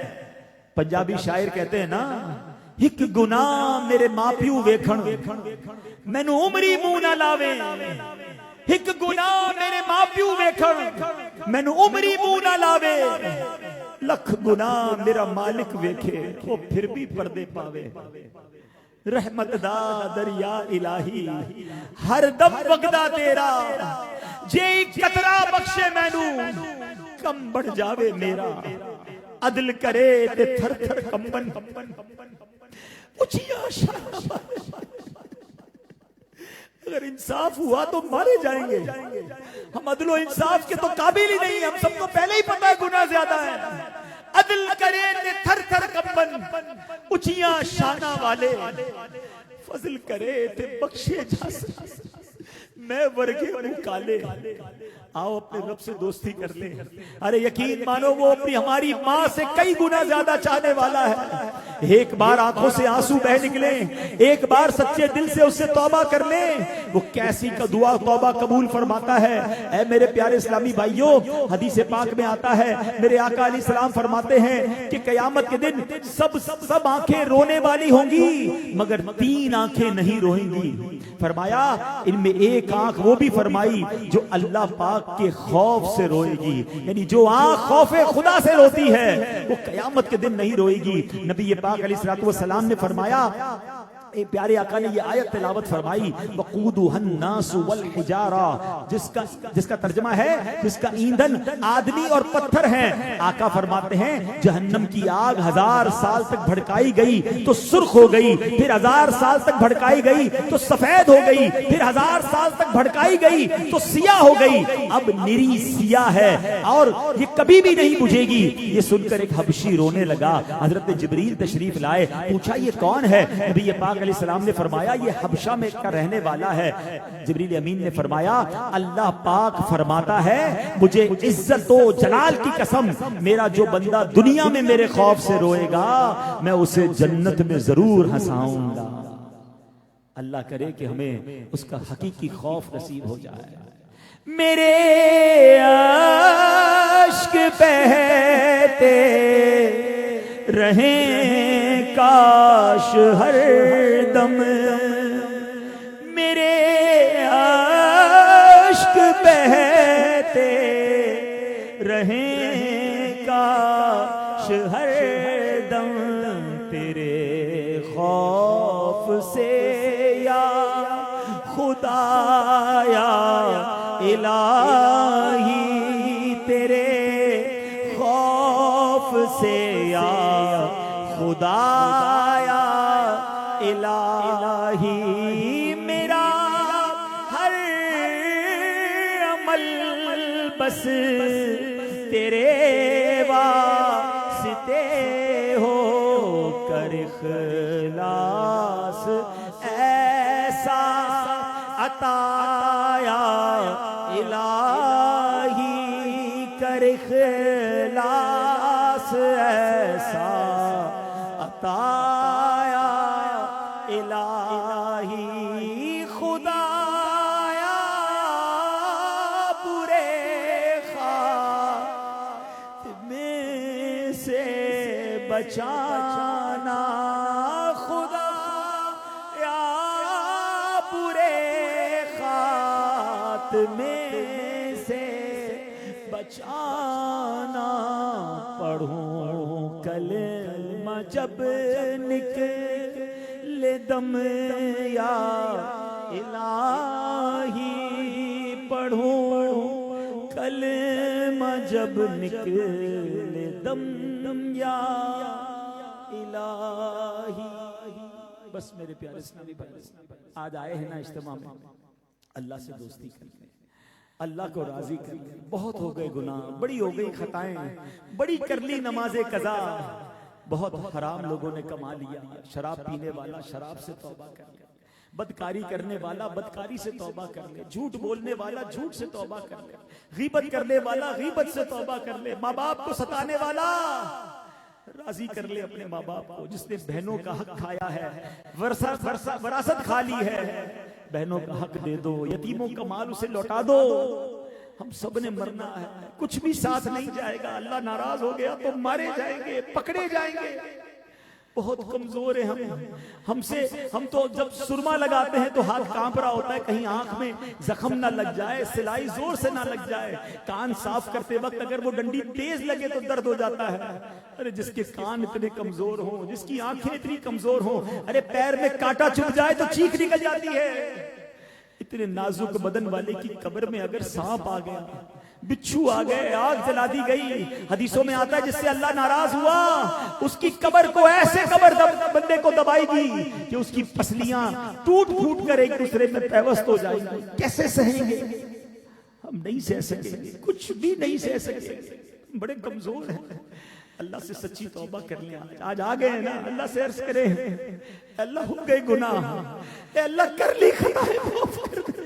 A: پنجابی شاعر کہتے ہیں نا، ایک گناہ میرے ماں پیو ویکھن مینوں عمری منہ نہ لاوے، ایک گناہ میرے ماں پیو ویکھن مینوں عمری منہ نہ لاوے، لکھ گناہ میرا مالک ویکھے وہ پھر بھی پردے پاوے، رحمت دا دریا الہی ہر دم وگدا تیرا، جے قطرہ بخشے مینوں کم بڑھ جاوے میرا، عدل کرے تے تھر تھر کمبن، اچھیا شاہ اگر انصاف ہوا تو مارے جائیں گے، ہم عدل و انصاف کے تو قابل ہی نہیں، ہم سب کو پہلے ہی پتہ ہے گناہ زیادہ ہے، عدل کرے تے تھر تھر کمبن، اچھیاں شانہ والے فضل کرے تے بخشے جا سکتے، میں ورگے منہ کالے، آؤ اپنے رب سے دوستی کر لیں۔ ارے یقین مانو وہ اپنی ہماری ماں سے کئی گنا زیادہ چاہنے والا ہے، ایک بار آنکھوں سے آنسو بہ نکلیں، ایک بار سچے دل سے اس سے توبہ کر لیں، وہ کیسی کا دعا توبہ قبول فرماتا ہے۔ اے میرے پیارے اسلامی بھائیوں، حدیث پاک میں آتا ہے، میرے آقا علیہ السلام فرماتے ہیں کہ قیامت کے دن سب آنکھیں رونے والی ہوں گی مگر 3 آنکھیں نہیں روئیں گی۔ فرمایا ان میں ایک آنکھ وہ بھی فرمائی جو اللہ پاک کے خوف سے روئے گی، یعنی جو آنکھ خوف خدا سے روتی ہے وہ قیامت کے دن نہیں روئے گی۔ نبی پاک علیہ السلام نے فرمایا، اے پیارے آقا نے یہ آیت تلاوت فرمائی، وقودها الناس والحجارہ، جس کا ترجمہ ہے جس کا ایندھن آدمی اور پتھر ہیں۔ آقا فرماتے ہیں جہنم کی آگ 1000 سال تک بھڑکائی گئی تو سرخ ہو گئی، پھر 1000 سال تک بھڑکائی گئی تو سفید ہو گئی، پھر 1000 سال تک بھڑکائی گئی تو سیاہ ہو گئی، اب نری سیاہ ہے اور یہ کبھی بھی نہیں بجھے گی۔ یہ سن کر ایک حبشی رونے لگا، حضرت جبریل تشریف لائے، پوچھا یہ کون ہے؟ نبی پاک علیہ السلام نے فرمایا یہ حبشہ میں کا رہنے والا ہے۔ جبریل امین نے فرمایا اللہ پاک فرماتا ہے مجھے عزت و جلال کی قسم، میرا جو بندہ دنیا میں میرے خوف سے روئے گا میں اسے جنت میں ضرور ہنساؤں گا۔ اللہ کرے کہ ہمیں اس کا حقیقی خوف نصیب ہو جائے۔ میرے عشق بہتے رہیں کاش ہر دم، میرے عشق بہتے رہیں کاش ہر دم، تیرے خوف سے یا خدا یا الہی، تیرے خوف سے یا خدا یا الہی، میرا ہر عمل بس تیرے واسطے ہو کر، اخلاص ایسا عطا یا الہی کر، اخلاص ایسا عطا یا الہی، خدایا برے خاتمے سے بچانا، خدا یا برے خاتمے سے بچانا، پڑھوں کلمہ جب نکلے دم یا الہی، پڑھوں کلمہ جب نکلے دم یا الہی۔ بس میرے پیارے اسلامی بھائی، آج آئے ہیں نا اجتماع میں، اللہ سے دوستی کر لیں، اللہ کو راضی کر لیں. بہت ہو گئے گناہ، بڑی ہو گئی خطائیں، بڑی کر لی نماز قضا، بہت حرام لوگوں نے کما لیا. شراب پینے والا شراب سے توبہ کر لے، بدکاری کرنے والا بدکاری سے توبہ کر لے، جھوٹ بولنے والا جھوٹ سے توبہ کر لے، غیبت کرنے والا غیبت سے توبہ کر لے، ماں باپ کو ستانے والا راضی کر لے اپنے ماں باپ کو. جس نے بہنوں کا حق کھایا ہے، وراثت کھا لی ہے، بہنوں کا حق دے دو، یتیموں کا مال اسے لوٹا دو. ہم سب نے مرنا ہے، کچھ بھی ساتھ نہیں جائے گا. اللہ ناراض ہو گیا تو مارے جائیں گے، پکڑے جائیں گے. بہت کمزور ہیں ہم تو جب سرما لگاتے ہیں تو ہاتھ کانپ رہا ہوتا ہے، کہیں آنکھ میں زخم نہ لگ جائے، سلائی زور سے نہ لگ جائے. کان صاف کرتے وقت اگر وہ ڈنڈی تیز لگے تو درد ہو جاتا ہے. ارے جس کے کان اتنے کمزور ہوں، جس کی آنکھیں اتنی کمزور ہوں، ارے پیر میں کانٹا چبھ جائے تو چیخ نکل جاتی ہے. اتنے نازک بدن والے کی قبر میں اگر سانپ آ گیا، بچھو آ گئے، آگ جلا دی گئی، حدیثوں میں آتا ہے جس سے اللہ ناراض ہوا اس کی قبر کو ایسے قبر بندے کو دبائے گی کہ اس کی پسلیاں ٹوٹ پھوٹ کر ایک دوسرے میں پیوست ہو جائیں گی. کیسے سہیں گے؟ ہم نہیں سہ سکیں گے، کچھ بھی نہیں سہ سکیں گے، بڑے کمزور ہیں. اللہ سے سچی توبہ کر لیں. آج آ گئے ہیں نا، اللہ سے عرض کریں اے اللہ ہو گئے گناہ، اے اللہ کر لی خطائیں معاف کر دے.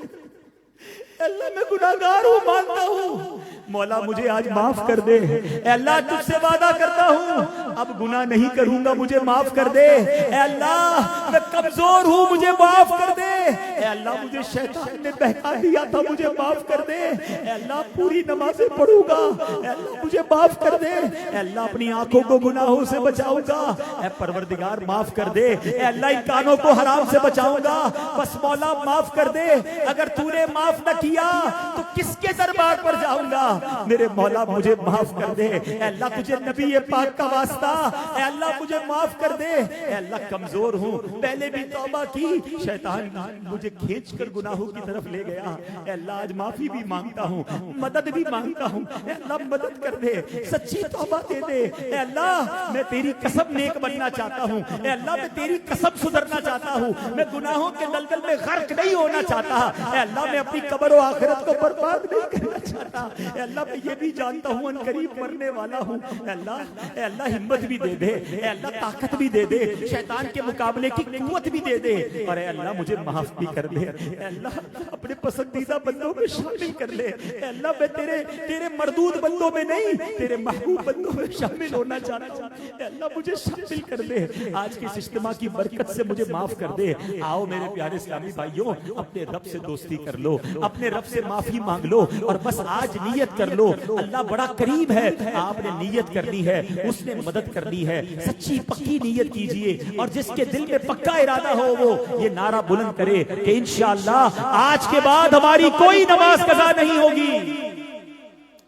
A: اللہ میں گناہگار ہوں، مانتا ہوں، مولا مجھے آج معاف کر دے. اے اللہ تجھ سے وعدہ کرتا ہوں اب گناہ نہیں کروں گا، مجھے معاف کر دے. اے اللہ میں کمزور ہوں، مجھے معاف کر دے. اے اللہ مجھے شیطان نے بہکا دیا تھا، مجھے معاف کر دے. اے اللہ پوری نمازیں پڑھوں گا، اے اللہ مجھے معاف کر دے. اے اللہ اپنی آنکھوں کو گناہوں سے بچاؤں گا، اے پروردگار معاف کر دے. اے اللہ ان کانوں کو حرام سے بچاؤں گا، بس مولا معاف کر دے. اگر تو نے معاف نہ کیا تو کس کے دربار پر جاؤں گا؟ میرے مولا مجھے معاف کر دے. اے اللہ تجھے نبی پاک کا واسطہ، اے اللہ مجھے معاف کر دے. اے اللہ کمزور ہوں، پہلے بھی توبہ کی، شیطان مجھے کھینچ کر گناہوں کی طرف لے گیا. اے اللہ آج معافی بھی مانگتا ہوں، مدد بھی مانگتا ہوں. اے اللہ مدد کر دے، سچی توبہ دے دے. اے اللہ میں تیری قسم نیک بننا چاہتا ہوں. اے اللہ میں تیری قسم سدھرنا چاہتا ہوں. میں گناہوں کے دلدل میں غرق نہیں ہونا چاہتا. اے اللہ میں اپنی قبر و آخرت کو برباد نہیں کرنا چاہتا. اے اللہ میں یہ بھی جانتا ہوں ان قریب مرنے والا ہوں. اے اللہ ہمت بھی دے دے. اے اللہ طاقت بھی دے دے، شیطان کے مقابلے کی قوت بھی دے دے. اور اے اللہ مجھے معاف بھی کر دے. اے اللہ اپنے پسندیدہ بندوں میں شامل کر لے. اے اللہ میں تیرے مردود بندوں میں نہیں، تیرے محبوب بندوں میں شامل ہونا چاہتا ہوں. اے اللہ مجھے شامل کر دے. آج کے اس اجتماع کی برکت سے مجھے معاف کر دے. آؤ میرے پیارے اسلامی بھائیوں، اپنے رب سے دوستی کر لو، اپنے رب سے معافی مانگ لو، اور بس آج نیت کر لو. اللہ بڑا قریب ہے. آپ نے نیت کر لی ہے، اس نے مدد کر لی ہے. سچی پکی نیت کیجئے، اور جس کے دل میں پکا ارادہ ہو وہ یہ نعرہ بلند کرے کہ انشاءاللہ آج کے بعد ہماری کوئی نماز قضا نہیں ہوگی،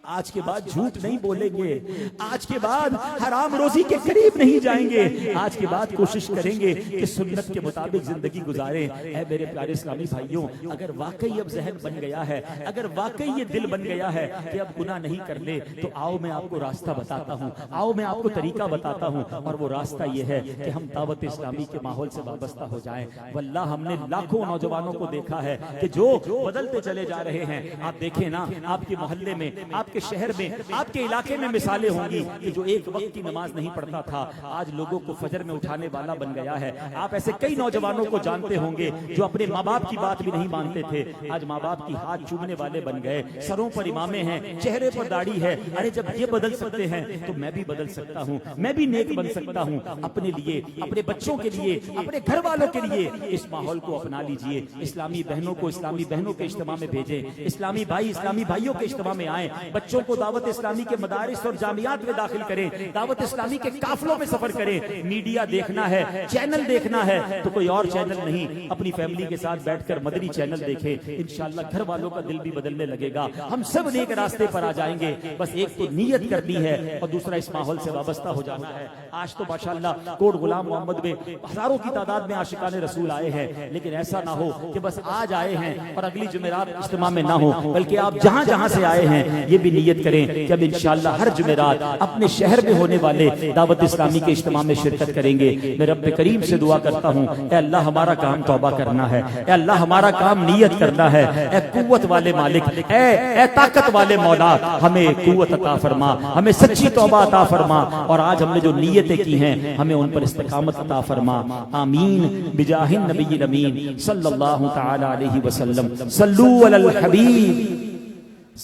A: آج کے بعد جھوٹ نہیں بولیں گے، آج کے بعد حرام روزی کے قریب نہیں جائیں گے، آج کے بعد کوشش کریں گے کہ سنت کے مطابق زندگی گزاریں. اے میرے پیارے اسلامی بھائیوں، اگر واقعی اب ذہن بن گیا ہے، اگر واقعی یہ دل بن گیا ہے کہ اب گناہ نہیں کر لے، تو آؤ میں آپ کو راستہ بتاتا ہوں، آؤ میں آپ کو طریقہ بتاتا ہوں. اور وہ راستہ یہ ہے کہ ہم دعوت اسلامی کے ماحول سے وابستہ ہو جائیں. واللہ ہم نے لاکھوں نوجوانوں کو دیکھا ہے کہ جو بدلتے چلے جا رہے ہیں. آپ دیکھیں نا، آپ کے محلے میں، آپ کے شہر میں، آپ کے علاقے میں مثالیں ہوں گی کہ جو ایک وقت کی نماز نہیں پڑھتا تھا آج لوگوں کو فجر میں اٹھانے والا بن گیا ہے. آپ ایسے کئی نوجوانوں کو جانتے ہوں گے جو اپنے ماں باپ کی بات بھی نہیں مانتے تھے، آج ماں باپ کی ہاتھ چومنے والے بن گئے. سروں پر امامے ہیں، چہرے پر داڑھی ہے. ارے جب یہ بدل سکتے ہیں تو میں بھی بدل سکتا ہوں، میں بھی نیک بن سکتا ہوں. اپنے لیے، اپنے بچوں کے لیے، اپنے گھر والوں کے لیے اس ماحول کو اپنا لیجئے. اسلامی بہنوں کو اسلامی بہنوں کے اجتماع میں بھیجیں، اسلامی بھائی اسلامی بھائیوں کے اجتماع میں آئیں. بچوں کو دعوت اسلامی کے مدارس اور جامعات میں داخل کریں، دعوت اسلامی کے قافلوں میں سفر کریں. میڈیا دیکھنا ہے، چینل دیکھنا ہے تو کوئی اور چینل نہیں، اپنی فیملی کے ساتھ بیٹھ کر مدنی چینل دیکھیں. انشاءاللہ گھر والوں کا دل بھی بدلنے لگے گا. ہم سب نیک راستے پر آ جائیں گے. بس ایک تو نیت کرنی ہے اور دوسرا اس ماحول سے وابستہ ہو جانا ہے. آج تو ماشاءاللہ کوٹ غلام محمد میں ہزاروں کی تعداد میں عاشقان رسول آئے ہیں، لیکن ایسا نہ ہو کہ بس آج آئے ہیں اور اگلی جمعرات اجتماع میں نہ ہو، بلکہ آپ جہاں جہاں سے آئے ہیں یہ بھی نیت کریں کہ اب انشاءاللہ ہر جمعرات اپنے شہر میں ہونے والے دعوت اسلامی کے اجتماع میں شرکت کریں گے۔ میں رب کریم سے دعا کرتا ہوں، اے اللہ ہمارا کام توبہ کرنا ہے، اے اللہ ہمارا کام نیت کرنا ہے، اے قوت والے مالک، اے طاقت والے مولا، ہمیں قوت عطا فرما، ہمیں سچی توبہ عطا فرما، اور آج ہم نے جو نیتیں کی ہیں ہمیں ان پر استقامت عطا فرما۔ آمین بجاہ النبی الامین صلی اللہ تعالی علیہ وسلم۔ صلو علی الحبیب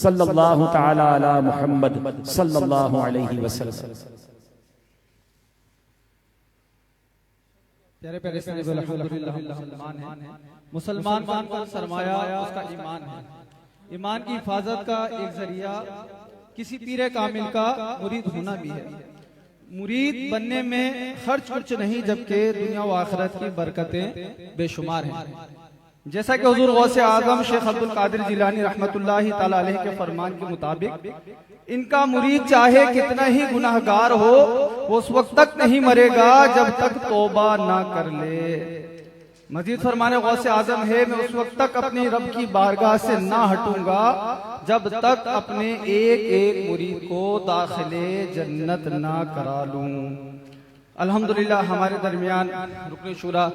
A: صلی اللہ تعالی علی محمد صلی اللہ علیہ وسلم۔
B: پیارے پیارے صاحب الحمدللہ مسلمان کا سرمایہ اس کا ایمان ہے۔ ایمان کی حفاظت کا ایک ذریعہ کسی پیر کامل کا مرید ہونا بھی ہے۔ مرید بننے میں خرچ کچھ نہیں، جبکہ دنیا و آخرت کی برکتیں بے شمار ہیں۔ جیسا کہ حضور غوث اعظم شیخ عبد القادر جیلانی رحمت اللہ تعالی علیہ کے فرمان کے مطابق ان کا مرید چاہے کتنا ہی گناہگار ہو، وہ اس وقت تک نہیں مرے گا جب تک توبہ نہ کر لے۔ مزید فرمانے غوث اعظم ہے، میں اس وقت تک اپنی رب کی بارگاہ سے نہ ہٹوں گا جب تک اپنے ایک ایک مرید کو داخل جنت نہ کرا لوں۔ الحمدللہ ہمارے درمیان رکن شورا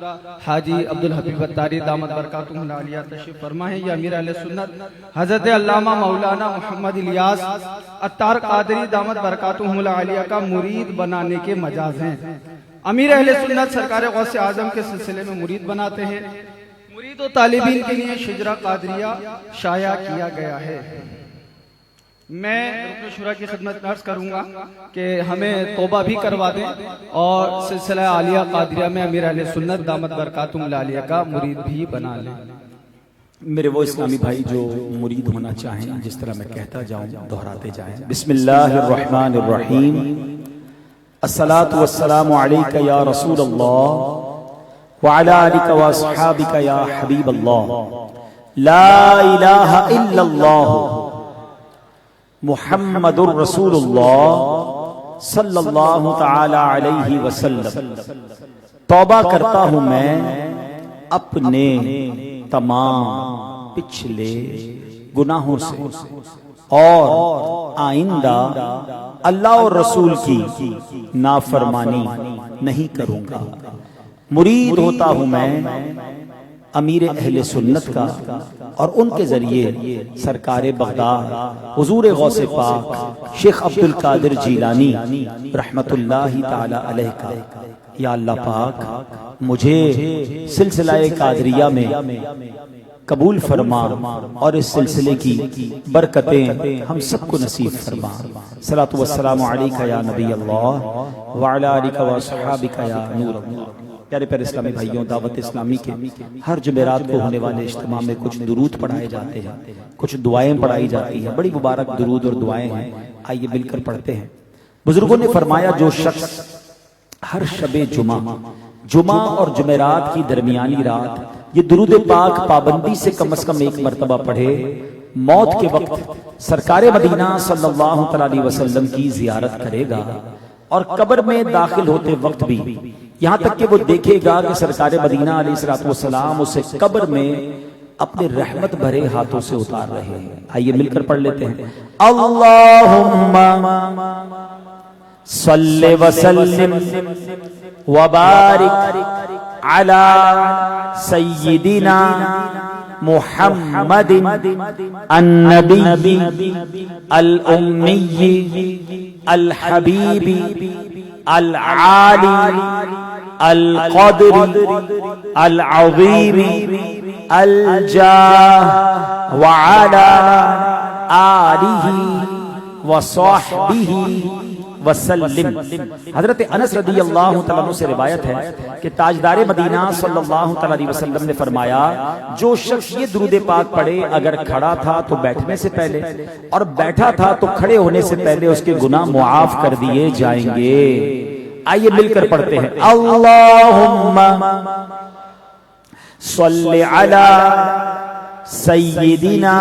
B: حاجی عبدالحبیب اتاری دامت برکاتہم العالیہ تشریف فرما ہے۔ یہ امیر اہل سنت حضرت علامہ مولانا محمد الیاس اتار قادری دامت برکاتہم العالیہ کا مرید بنانے کے مجاز ہیں۔ امیر اہل سنت سرکار غوث اعظم کے سلسلے میں مرید بناتے ہیں۔ مرید و طالبین کے لیے شجرہ قادریہ شائع کیا گیا ہے۔ میں رکن شورا کی خدمت میں عرض کروں گا کہ ہمیں توبہ بھی کروا دیں اور سلسلہ عالیہ قادریہ میں امیر اہل سنت دامت برکاتہم العالیہ کا مرید بھی بنا لیں۔
A: میرے وہ اسلامی بھائی جو مرید ہونا چاہیں، جس طرح میں کہتا جاؤں دہراتے جائیں۔ بسم اللہ الرحمن الرحیم، الصلاۃ والسلام علیک یا رسول اللہ وعلی آلک واصحابک یا حبیب اللہ، لا الہ الا اللہ محمد الرسول اللہ صلی اللہ تعالی علیہ وسلم۔ توبہ کرتا ہوں میں اپنے تمام پچھلے گناہوں سے اور آئندہ اللہ اور رسول کی نافرمانی نہیں کروں گا۔ مرید ہوتا ہوں میں امیر اہل سنت کا، اور ان کے ذریعے سرکار بغداد حضور غوث پاک شیخ عبد القادر جیلانی رحمت اللہ تعالی علیہ کا۔ یا اللہ پاک مجھے سلسلہ قادریہ میں قبول فرما اور اس سلسلے کی برکتیں ہم سب کو نصیب فرما۔ صلاۃ والسلام علیک یا نبی اللہ وعلی آلک واصحابک یا نور اللہ۔ پیارے پیارے اسلامی بھائیوں، دعوت اسلامی کے ہر جمعرات کو ہونے والے اجتماع میں کچھ درود پڑھائے جاتے ہیں، کچھ دعائیں پڑھائی جاتی ہیں۔ بڑی مبارک درود اور دعائیں ہیں، آئیے مل کر پڑھتے ہیں۔ بزرگوں نے فرمایا جو شخص ہر شب جمعہ اور جمعرات کی درمیانی رات یہ درود پاک پابندی سے کم از کم ایک مرتبہ پڑھے، موت کے وقت سرکار مدینہ صلی اللہ علیہ وسلم کی زیارت کرے گا، اور قبر میں داخل ہوتے وقت بھی یہاں تک کہ وہ دیکھے گا کہ سرکار مدینہ علیہ السلام اسے قبر میں اپنے رحمت بھرے ہاتھوں سے اتار رہے ہیں۔ آئیے مل کر پڑھ لیتے ہیں۔ اللہم صلی وسلم وبارک علی سیدنا محمد النبی الامی الحبیب العالی القدر العظیم الجاہ وعلی آلہ وصحبہ وسلم۔ حضرت انس رضی اللہ تعالیٰ عنہ سے روایت ہے کہ تاجدار مدینہ صلی اللہ علیہ وسلم نے فرمایا جو شخص یہ درود پاک پڑھے اگر کھڑا تھا تو بیٹھنے سے پہلے اور بیٹھا تھا تو کھڑے ہونے سے پہلے اس کے گناہ معاف کر دیے جائیں گے۔ آئیے مل کر پڑھتے ہیں۔ اللہم صلی علی سیدنا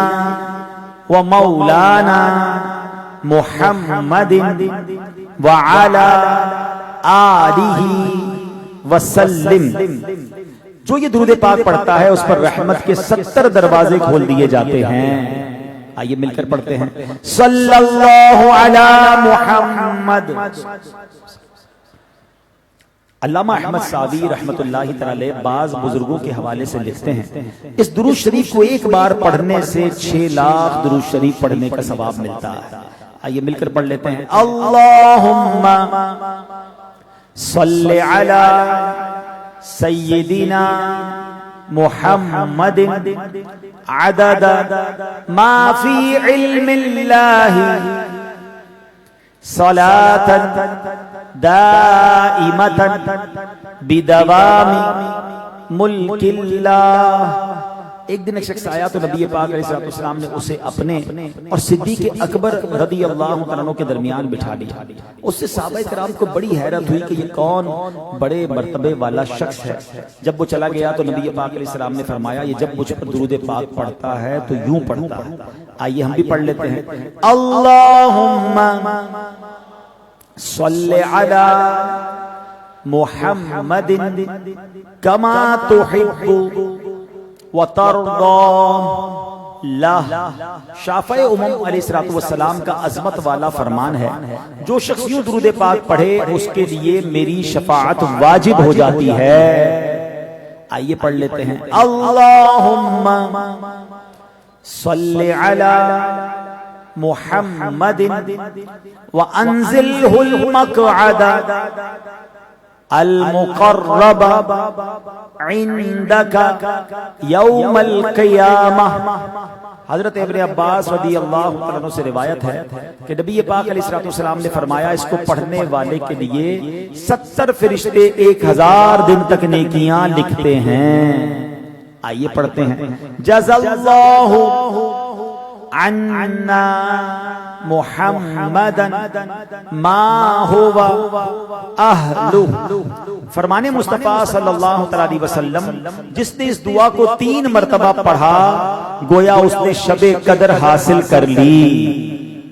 A: و مولانا محمد وعلی آلہ وسلم۔ جو یہ درود پاک پڑھتا ہے اس پر رحمت کے 70 دروازے کھول دیے جاتے ہیں۔ آئیے مل کر پڑھتے ہیں صلی اللہ علی محمد. علامہ احمد سعدی رحمت اللہ تعالی بعض بزرگوں کے حوالے سے لکھتے ہیں اس درود شریف کو ایک بار پڑھنے سے 6 لاکھ درود شریف پڑھنے کا ثواب ملتا ہے. آئیے مل کر پڑھ لیتے ہیں اللہم صلی علی سیدنا محمد عدد ما فی علم اللہ صلاة دائمة بدوام ملک اللہ. ایک دن ایک شخص آیا تو نبی پاک علیہ السلام نے اسے اپنے اور صدیق اکبر رضی اللہ عنہ کے درمیان بٹھا لیا. اس سے صحابہ کرام کو بڑی حیرت ہوئی کہ یہ کون بڑے مرتبے والا شخص ہے. جب وہ چلا گیا تو نبی پاک علیہ السلام نے فرمایا یہ جب مجھ پر درود پاک پڑھتا ہے تو یوں پڑھتا ہے. آئیے ہم بھی پڑھ لیتے ہیں اللہم صلی علی محمد کما تحب وَتَرْضَى لَهُ. شافع امم علیہ السلام کا عظمت والا فرمان ہے جو شخص یوں درود پاک پڑھے اس کے لیے میری شفاعت واجب ہو جاتی ہے. آئیے پڑھ لیتے ہیں اللہم صلی علی محمد وَأَنزِلْهُ الْمَقْعَدَ المقرب عندك یوم القیامہ. حضرت ابن عباس رضی اللہ عنہ سے روایت ہے کہ نبی پاک علیہ السلام نے فرمایا اس کو پڑھنے والے کے لیے 70 فرشتے 1000 دن تک نیکیاں لکھتے ہیں. آئیے پڑھتے ہیں جزا اللہ عنا محمد ما ہوا اہلہ. فرمان مصطفیٰ صلی اللہ علیہ وسلم جس نے اس دعا کو 3 مرتبہ پڑھا گویا اس نے شب قدر حاصل کر لی.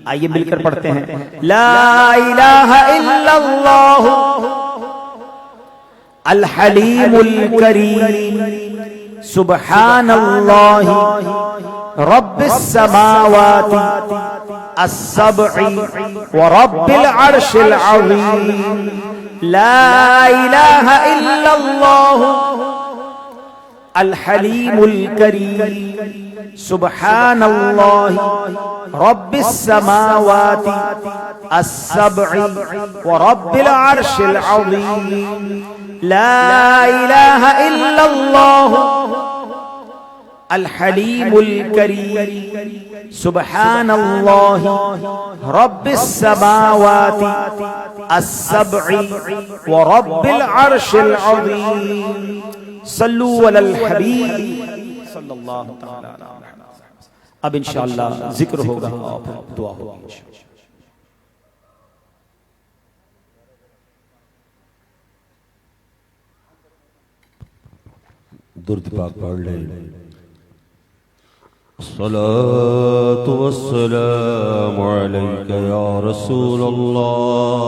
A: آئیے مل کر پڑھتے ہیں لا الہ الا اللہ الحلیم الکریم سبحان اللہ رب السماوات السبع ورب العرش العظیم. لا الہ الا اللہ الحلیم الکریم سبحان اللہ رب السماوات السبع ورب العرش العظیم. لا الہ الا اللہ الحلیم الکریم سبحان اللہ رب السماوات السبع ورب العرش العظیم. صلو علی الحبیب صلی اللہ تعالی علیہ وسلم. اب انشاءاللہ ذکر ہوگا اور دعا ہوگی.
C: درد پاک پڑھ لیں. الصلاة والسلام عليك يا رسول الله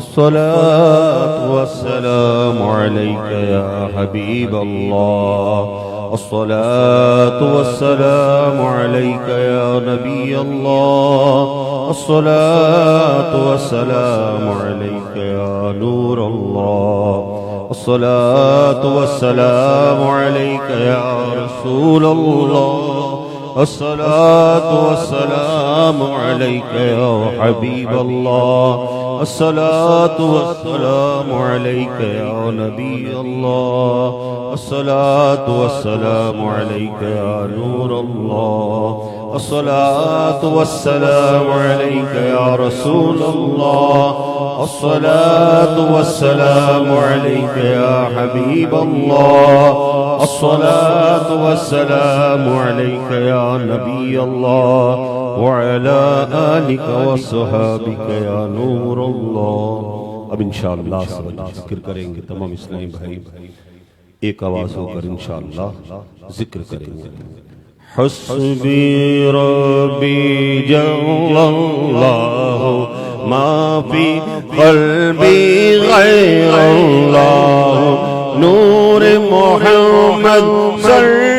C: الصلاة والسلام عليك يا حبيب الله الصلاة والسلام عليك يا نبي الله الصلاة والسلام عليك يا نور الله الصلاة والسلام عليك يا رسول الله الصلاة والسلام عليك يا حبيب الله الصلاة والسلام عليك يا نبي الله الصلاة والسلام عليك يا نور الله الصلاة والسلام عليك يا رسول الله الصلاة والسلام عليك يا حبيب الله الصلاة والسلام عليك يا نبي الله وعلى آلك وصحابك يا نور الله. اب انشاءاللہ ذکر کریں گے تمام اسلامی بھائی ایک آواز ہو کر انشاءاللہ ذکر کریں گے. حسبی ربی جل اللہ ما فی قلبی غیر اللہ نور محمد صلی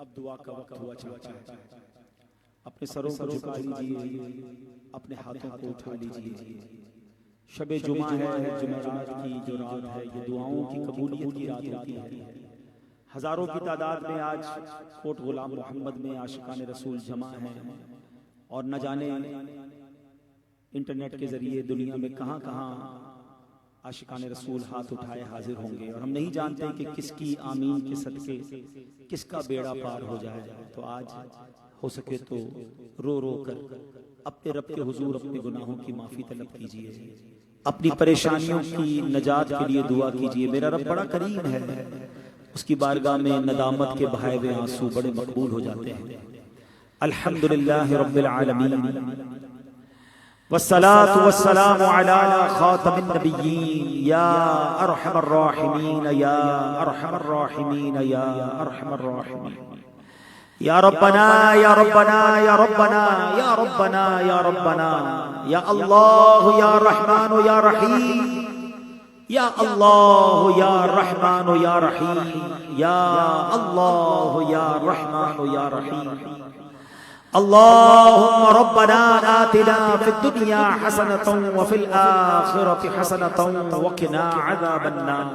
A: اب دعا کا وقت ہوا چاہتا ہے. اپنے سروں کو جھکا لیجیے, اپنے ہاتھوں کو اٹھا لیجیے. شب جمعہ ہے, جمعرات کی جو رات ہے یہ دعاؤں کی قبولیت کی رات ہوتی ہے. ہزاروں کی تعداد میں آج کوٹ غلام محمد میں عاشقان رسول جمع ہیں, اور نہ جانے انٹرنیٹ کے ذریعے دنیا میں کہاں کہاں عاشقان رسول ہاتھ اٹھائے حاضر ہوں گے, اور ہم نہیں جانتے کہ کس کی آمین کے صدقے کس کا بیڑا پار ہو جائے. تو آج ہو سکے تو رو رو کر اپنے رب کے حضور اپنے گناہوں کی معافی طلب کیجیے, اپنی پریشانیوں کی نجات کے لیے دعا کیجیے. میرا رب بڑا کریم ہے, اس کی بارگاہ میں ندامت کے بہائے ہوئے آنسو بڑے مقبول ہو جاتے ہیں. الحمدللہ رب العالمین والصلاة والسلام على خاتم النبيين يا أرحم الراحمين يا أرحم الراحمين يا أرحم الراحمين. يا ربنا يا ربنا يا ربنا يا ربنا يا ربنا يا الله يا رحمن يا رحيم يا الله يا رحمن يا رحيم يا الله يا رحمن يا رحيم. اللهم ربنا آتنا في الدنيا حسنة وفي الآخرة حسنة وقنا عذاب النار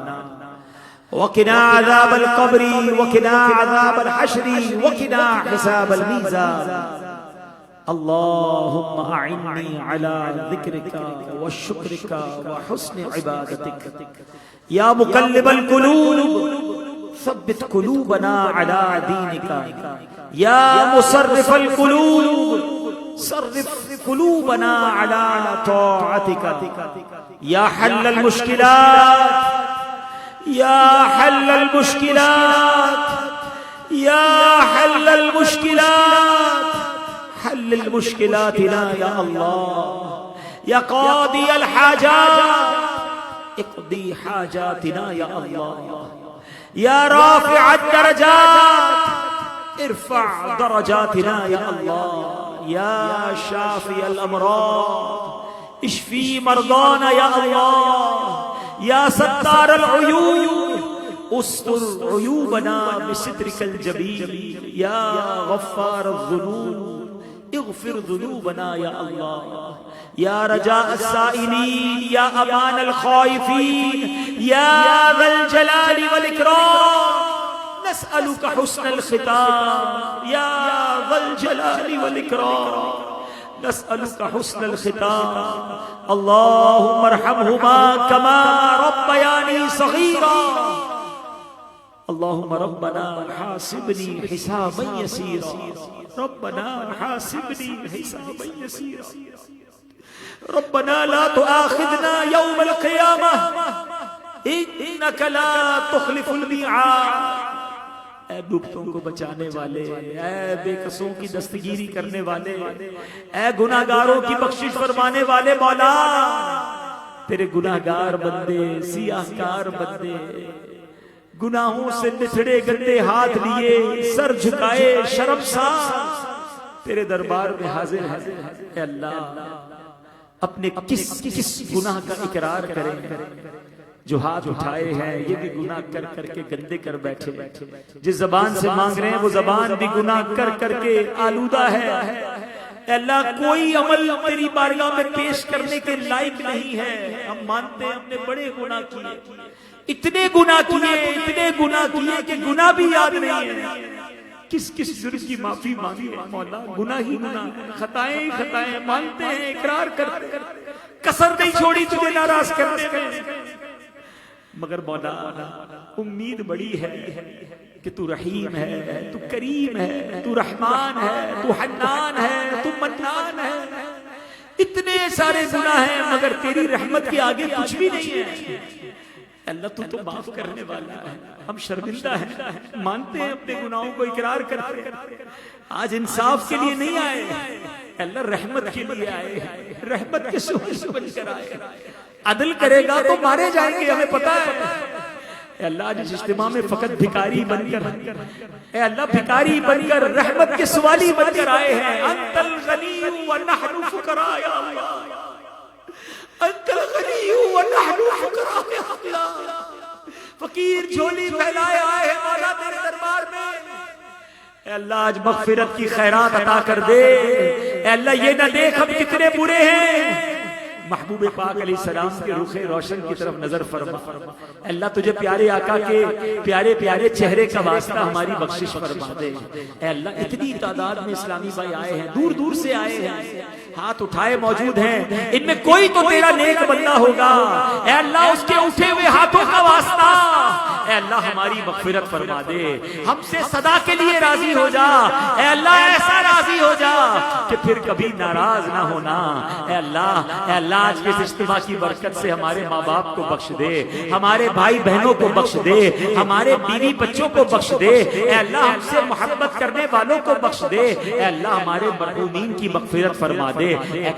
A: وقنا عذاب القبر وقنا عذاب الحشر وقنا حساب الميزان. اللهم أعني على ذكرك وشكرك وحسن عبادتك يا مقلب القلوب ثبت قلوبنا على دينك يا مصرف القلوب صرف قلوبنا على طاعتك يا حل المشكلات يا حل المشكلات يا حل المشكلات حل المشكلات لا يا الله يا قاضي الحاجات اقضي حاجاتنا يا الله يا رافع الدرجات ارفع درجاتنا يا الله يا شافي الأمراض اشفي مرضانا يا الله يا ستار العيوب استر عيوبنا بسترك الجميل يا غفار الذنوب اغفر ذنوبنا يا الله يا رجاء السائلين يا أمان الخائفين يا ذا الجلال والإكرام نسألك حسن الختام یا ذا الجلال والإکرام، نسألك حسن الختام، اللهم ارحمهما كما ربياني صغيرا، اللهم ربنا حاسبني حسابا يسيرا، ربنا حاسبني حسابا يسيرا، ربنا لا تؤاخذنا يوم القيامة انك لا تخلف الميعاد۔ اے ڈوبتوں کو بچانے والے، اے بے قصوں کی دستگیری کرنے والے، اے گناہگاروں کی بخشش فرمانے والے مولا، تیرے گناہگار بندے، سیاہکار بندے، گناہوں سے نتھڑے گندے ہاتھ لیے، سر جھکائے شرمسار تیرے دربار میں حاضر ہے۔ اے اللہ اپنے کس گناہ کا اقرار کریں؟ جو ہاتھ اٹھائے ہیں یہ بھی گناہ کر کر کے گندے کر بیٹھے، جس زبان سے مانگ رہے ہیں وہ زبان بھی گناہ کر کر کے آلودہ ہے۔ اے اللہ کوئی عمل تیری بارگاہ میں پیش کرنے کے لائق نہیں ہے، ہم مانتے ہیں ہم نے بڑے گناہ کیے، اتنے گناہ کیے کہ گناہ بھی یاد نہیں ہے۔ کس جرم کی معافی مانگی ہے مولا؟ گناہ ہی گناہ، خطائیں ہی خطائیں، مانتے ہیں، اقرار کرتے ہیں، کسر نہیں چھوڑی تجھے ناراض کرنے میں، مگر مولا امید بڑی ہے کہ تو رحیم ہے، تو کریم ہے، تو رحمان ہے، تو حنان ہے، تو منان ہے۔ اتنے سارے گناہ ہیں مگر تیری رحمت کے آگے کچھ بھی نہیں ہے۔ اللہ تو معاف کرنے والا ہے، ہم شرمندہ ہیں، مانتے ہیں اپنے گناہوں کو، اقرار کرتے ہیں۔ آج انصاف کے لیے نہیں آئے، اللہ رحمت کے لیے آئے ہیں، رحمت کے سہول بن کر آئے۔ عدل کرے گا تو مارے جائیں گے، ہمیں پتا ہے۔ اے اللہ جس اجتماع میں فقط بھکاری بن کر، اے اللہ بھکاری بن کر، رحمت کے سوالی بن کر آئے ہیں۔ انت الغنی ونحن فقراء یا اللہ، انت الغنی ونحن فقراء یا اللہ، فقیر جھولی پھیلائے آئے ہیں مولا تیرے دربار میں۔ اے اللہ آج مغفرت کی خیرات عطا کر دے۔ اے اللہ یہ نہ دیکھ ہم کتنے برے ہیں، محبوب پاک علیہ السلام کے رخ روشن کی طرف نظر فرما۔ اللہ تجھے پیارے آقا کے پیارے پیارے چہرے کا واسطہ ہماری بخشش فرما دے۔ اے اللہ اتنی تعداد میں اسلامی بھائی آئے ہیں، دور دور سے آئے ہیں، ہاتھ اٹھائے موجود ہیں، ان میں کوئی تو تیرا نیک بندہ ہوگا۔ اے اللہ اس کے اٹھے ہوئے ہاتھوں کا واسطہ، اے اللہ ہماری مغفرت فرما دے، ہم سے صدا کے لیے راضی ہو جا۔ اے اللہ ایسا راضی ہو جا کہ پھر کبھی ناراض نہ ہونا۔ اے اللہ آج کے اس اجتماع کی برکت سے ہمارے ماں باپ کو بخش دے، ہمارے بھائی بہنوں کو بخش دے، ہمارے بیوی بچوں کو بخش دے۔ اے اللہ ہم سے محبت کرنے والوں کو بخش دے۔ اے اللہ ہمارے مرحومین کی مغفرت فرما دے۔ اے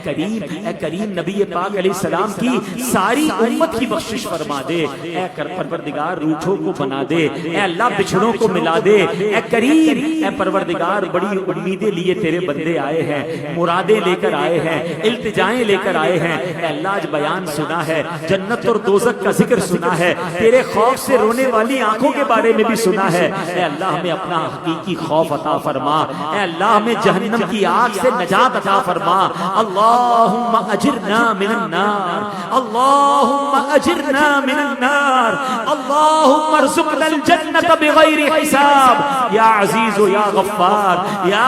A: کریم نبی پاک علیہ السلام کی ساری امت کی بخشش فرما دے۔ اے پروردگار روٹھوں کو بنا دے، اے اللہ بچھڑوں کو ملا دے۔ اے کریم، اے پروردگار بڑی امیدیں لیے تیرے بندے آئے ہیں، مرادیں لے کر آئے ہیں، التجائیں لے کر آئے ہیں۔ اے اللہ آج بیان سنا ہے، جنت اور دوزخ کا ذکر سنا ہے، تیرے خوف سے رونے والی آنکھوں کے بارے میں بھی سنا ہے۔ اے اللہ ہمیں اپنا حقیقی خوف عطا فرما۔ اے اللہ ہمیں جہنم کی آگ سے نجات عطا فرما۔ اللہم اجرنا من النار، اللہم اجرنا من النار، اللہم ارزقنا الجنت بغیر حساب یا عزیز و یا غفار یا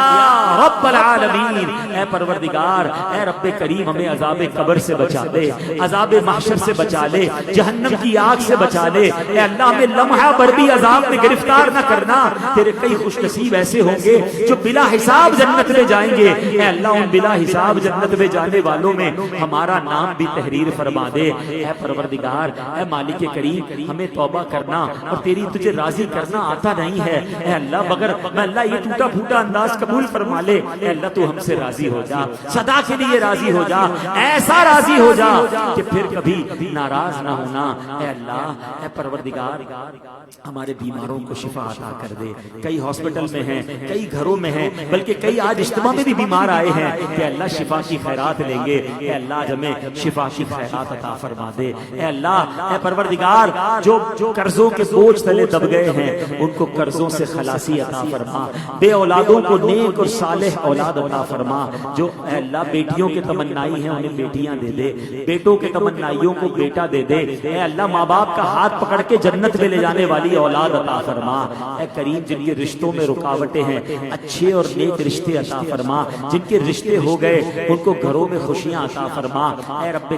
A: رب العالمین۔ اے پروردگار، اے رب کریم ہمیں عذاب قبر سے بچا دے، عذاب محشر سے بچا لے، جہنم کی آگ سے بچا لے۔ اے اللہ ہمیں لمحہ بھر بھی عذاب میں گرفتار نہ کرنا۔ تیرے کئی خوش نصیب ایسے ہوں گے جو بلا حساب جنت میں جائیں گے۔ اے اللہ ان بلا حساب جنت میں جانے والوں میں ہمارا نام بھی تحریر فرما دے۔ اے پروردگار، اے مالک کریم ہمیں توبہ کرنا اور تیری تجھے راضی کرنا آتا نہیں ہے۔ اے اللہ مگر اللہ یہ ٹوٹا پھوٹا انداز قبول فرما لے۔ اے اللہ تو ہم سے راضی ہو جا، صدا کے لیے راضی ہو جا، ایسا راضی ہو جا کہ پھر کبھی ناراض نہ ہونا۔ اے اللہ، اے پروردگار ہمارے بیماروں کو شفا عطا کر دے۔ کئی ہاسپٹل میں ہیں، کئی گھروں میں ہیں، بلکہ کئی آج اجتماع میں بھی بیمار آئے ہیں کہ اللہ شفا کی خیرات لیں گے۔ اے اللہ آج ہمیں شفا کی خیرات عطا فرما دے۔ اے اللہ، اے پروردگار جو قرضوں کے بوجھ تلے دب گئے ہیں ان کو قرضوں سے خلاصی عطا فرما، بے اولادوں کو نیک اور صالح اولاد عطا فرما، جو اے اللہ بیٹیوں کے تمنائی ہیں انہیں بیٹیاں دے دے، بیٹوں کے تمنائیوں کو بیٹا دے دے، اے اللہ ماں باپ کا ہاتھ پکڑ کے جنت میں لے جانے والی اولاد عطا فرما، اے کریم جن کے رشتوں میں رکاوٹیں ہیں اچھے اور نیک رشتے عطا فرما، جن کے رشتے ہو گئے ان کو گھروں میں خوشیاں عطا فرما، اے رب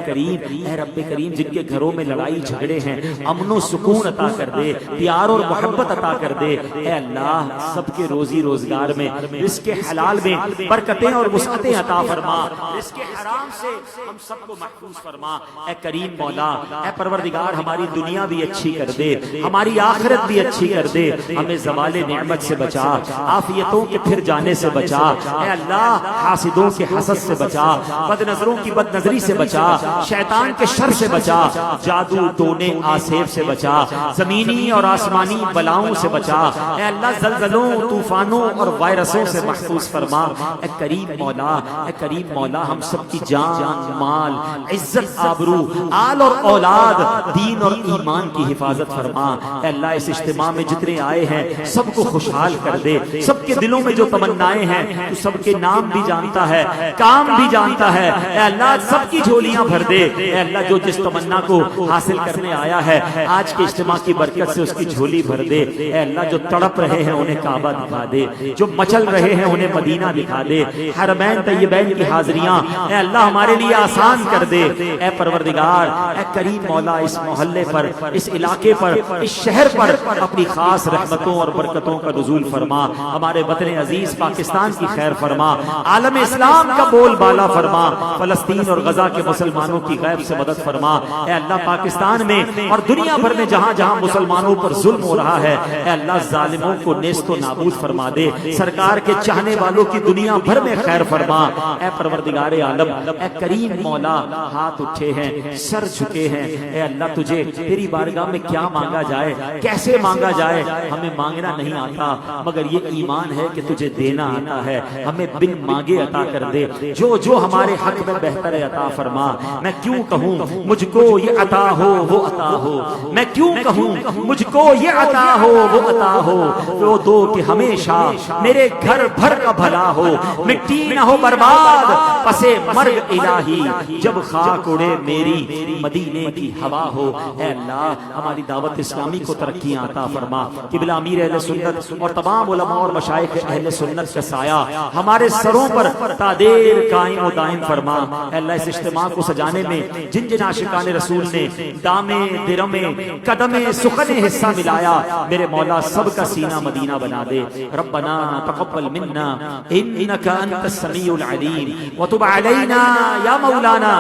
A: کریم جن کے گھروں میں لڑائی جھگڑے ہیں امن و سکون عطا کر دے، پیار اور محبت عطا کر دے، اے اللہ سب کے روزی روزگار میں رزق حلال میں برکتیں اور وسعتیں عطا فرما، رزق حرام سے ہم سب کو محفوظ فرما، اے کریم مولا اے پروردگار ہماری دنیا بھی اچھی کر دے، ہماری آخرت بھی اچھی کر دے، ہمیں زوال نعمت سے بچا، عافیتوں کے پھر جانے سے بچا، اے اللہ حاسدوں کے حسد سے بچا، بد نظروں کی بد نظری سے بچا، شیطان کے شر سے بچا، جادو ٹونے آسیب سے بچا، زمینی اور آسمانی بلاؤں سے بچا، اے اللہ زلزلوں طوفانوں اور وائرسوں سے محفوظ فرما، اے کریم مولا ہم سب کی جان مال عزت آبرو آل اور اولاد دین اور ایمان کی حفاظت فرما، اے اللہ اس اجتماع میں جتنے آئے ہیں سب کو خوشحال کر دے، سب کے دلوں میں جو تمنائیں ہیں تو سب کے نام بھی جانتا ہے کام بھی جانتا ہے، اے اللہ سب کی جھولیاں بھر دے، اے اللہ جو جس تمنا کو حاصل کرنے آیا ہے آج کے اجتماع کی برکت سے اس کی جھولی بھر دے، اے اللہ جو تڑپ رہے ہیں انہیں کعبہ دکھا دے، جو مچل رہے ہیں انہیں مدینہ دکھا دے، حرمین طیبین کی حاضریاں اے اللہ ہمارے لیے آسان کر دے، اے پروردگار اے کریم مولا اس محلے پر اس علاقے پر اس شہر پر اپنی خاص رحمتوں اور برکتوں کا نزول فرما، ہمارے وطن عزیز پاکستان کی خیر فرما، عالم اسلام کا بول بالا فرما، فلسطین اور غزہ کے مسلمانوں کی غیب سے مدد فرما، اے اللہ پاکستان میں اور دنیا بھر میں جہاں جہاں مسلمانوں پر ظلم ہو رہا ہے اے اللہ ظالموں کو نیست و نابود فرما دے، سرکار کے چاہنے والوں کی دنیا بھر میں خیر فرما، اے پروردگار عالم اے کریم مولا ہاتھ اٹھے ہیں سر جھکے ہیں، اے اللہ تجھے تیری بارگاہ میں کیا مانگا جائے کیسے مانگا جائے، ہمیں مانگنا نہیں آتا مگر یہ ایمان ہے کہ تجھے دینا آتا ہے، ہمیں بن مانگے عطا کر دے، جو جو ہمارے حق میں بہتر ہے عطا فرما، میں کیوں کہوں مجھ کو یہ عطا ہو وہ عطا ہو، میں کیوں کہوں مجھ کو یہ عطا ہو وہ عطا ہو، وہ دو کہ ہمیشہ میرے گھر بھر کا بھلا ہو، مٹی نہ ہو برباد پسے مرگ الہی، جب خاک اڑے میری مدینے کی ہوا ہو، اے اللہ ہماری دعوت اسلامی کو ترقیاں عطا فرما، قبلہ امیر اہل سنت اور تمام علماء اور مشائخ اہل سنت کا سایہ ہمارے سروں پر تا دیر قائم و دائم فرما، اے اللہ اس اجتماع کو سجانے میں جن جن عاشقان رسول نے دامے درمے قدمے سخن حصہ ملایا میرے مولا سب کا سینہ مدینہ بنا دے، ربنا تقبل منا انك انت السميع العليم وتب علينا يا مولانا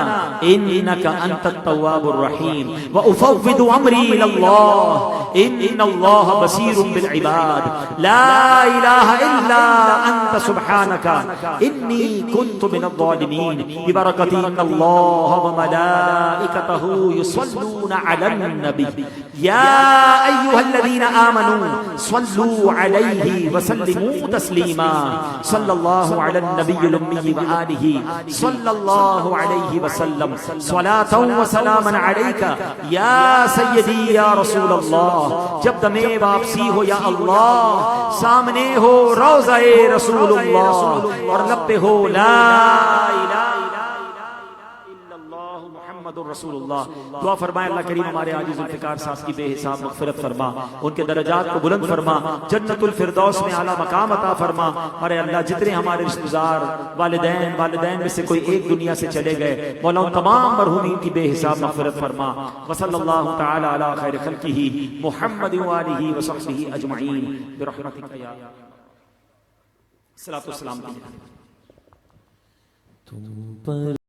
A: انك انت التواب الرحيم وافوض امري الى الله ان الله بصير بالعباد لا اله الا انت سبحانك اني كنت من الظالمين ببركة ان الله وملائكته يصلون على النبي يا ايها الذين امنوا صلوا عليه وسلموا تسليما صلى الله على النبي الامي واله صلى الله عليه وسلم صلاة وسلاما عليك يا سيدي يا رسول الله، جب دم واپسی ہو یا اللہ سامنے ہو روضہ رسول اللہ اور لب پہ ہو لا الہ محمد رسول اللہ، دعا فرمائے اللہ کریم ہمارے عاجز ذوالفقار صاحب کی بے حساب مغفرت فرما، ان کے درجات کو بلند فرما، جنت الفردوس میں اعلیٰ مقام عطا فرما، اور اے اللہ جتنے ہمارے رشتہ دار والدین میں سے کوئی ایک دنیا سے چلے گئے مولا ان تمام مرحومین کی بے حساب مغفرت فرما، وصلی اللہ تعالی علی خیر خلقہ محمد وآلہ وصحبہ اجمعین برحمتک یا صلاۃ والسلام علیہ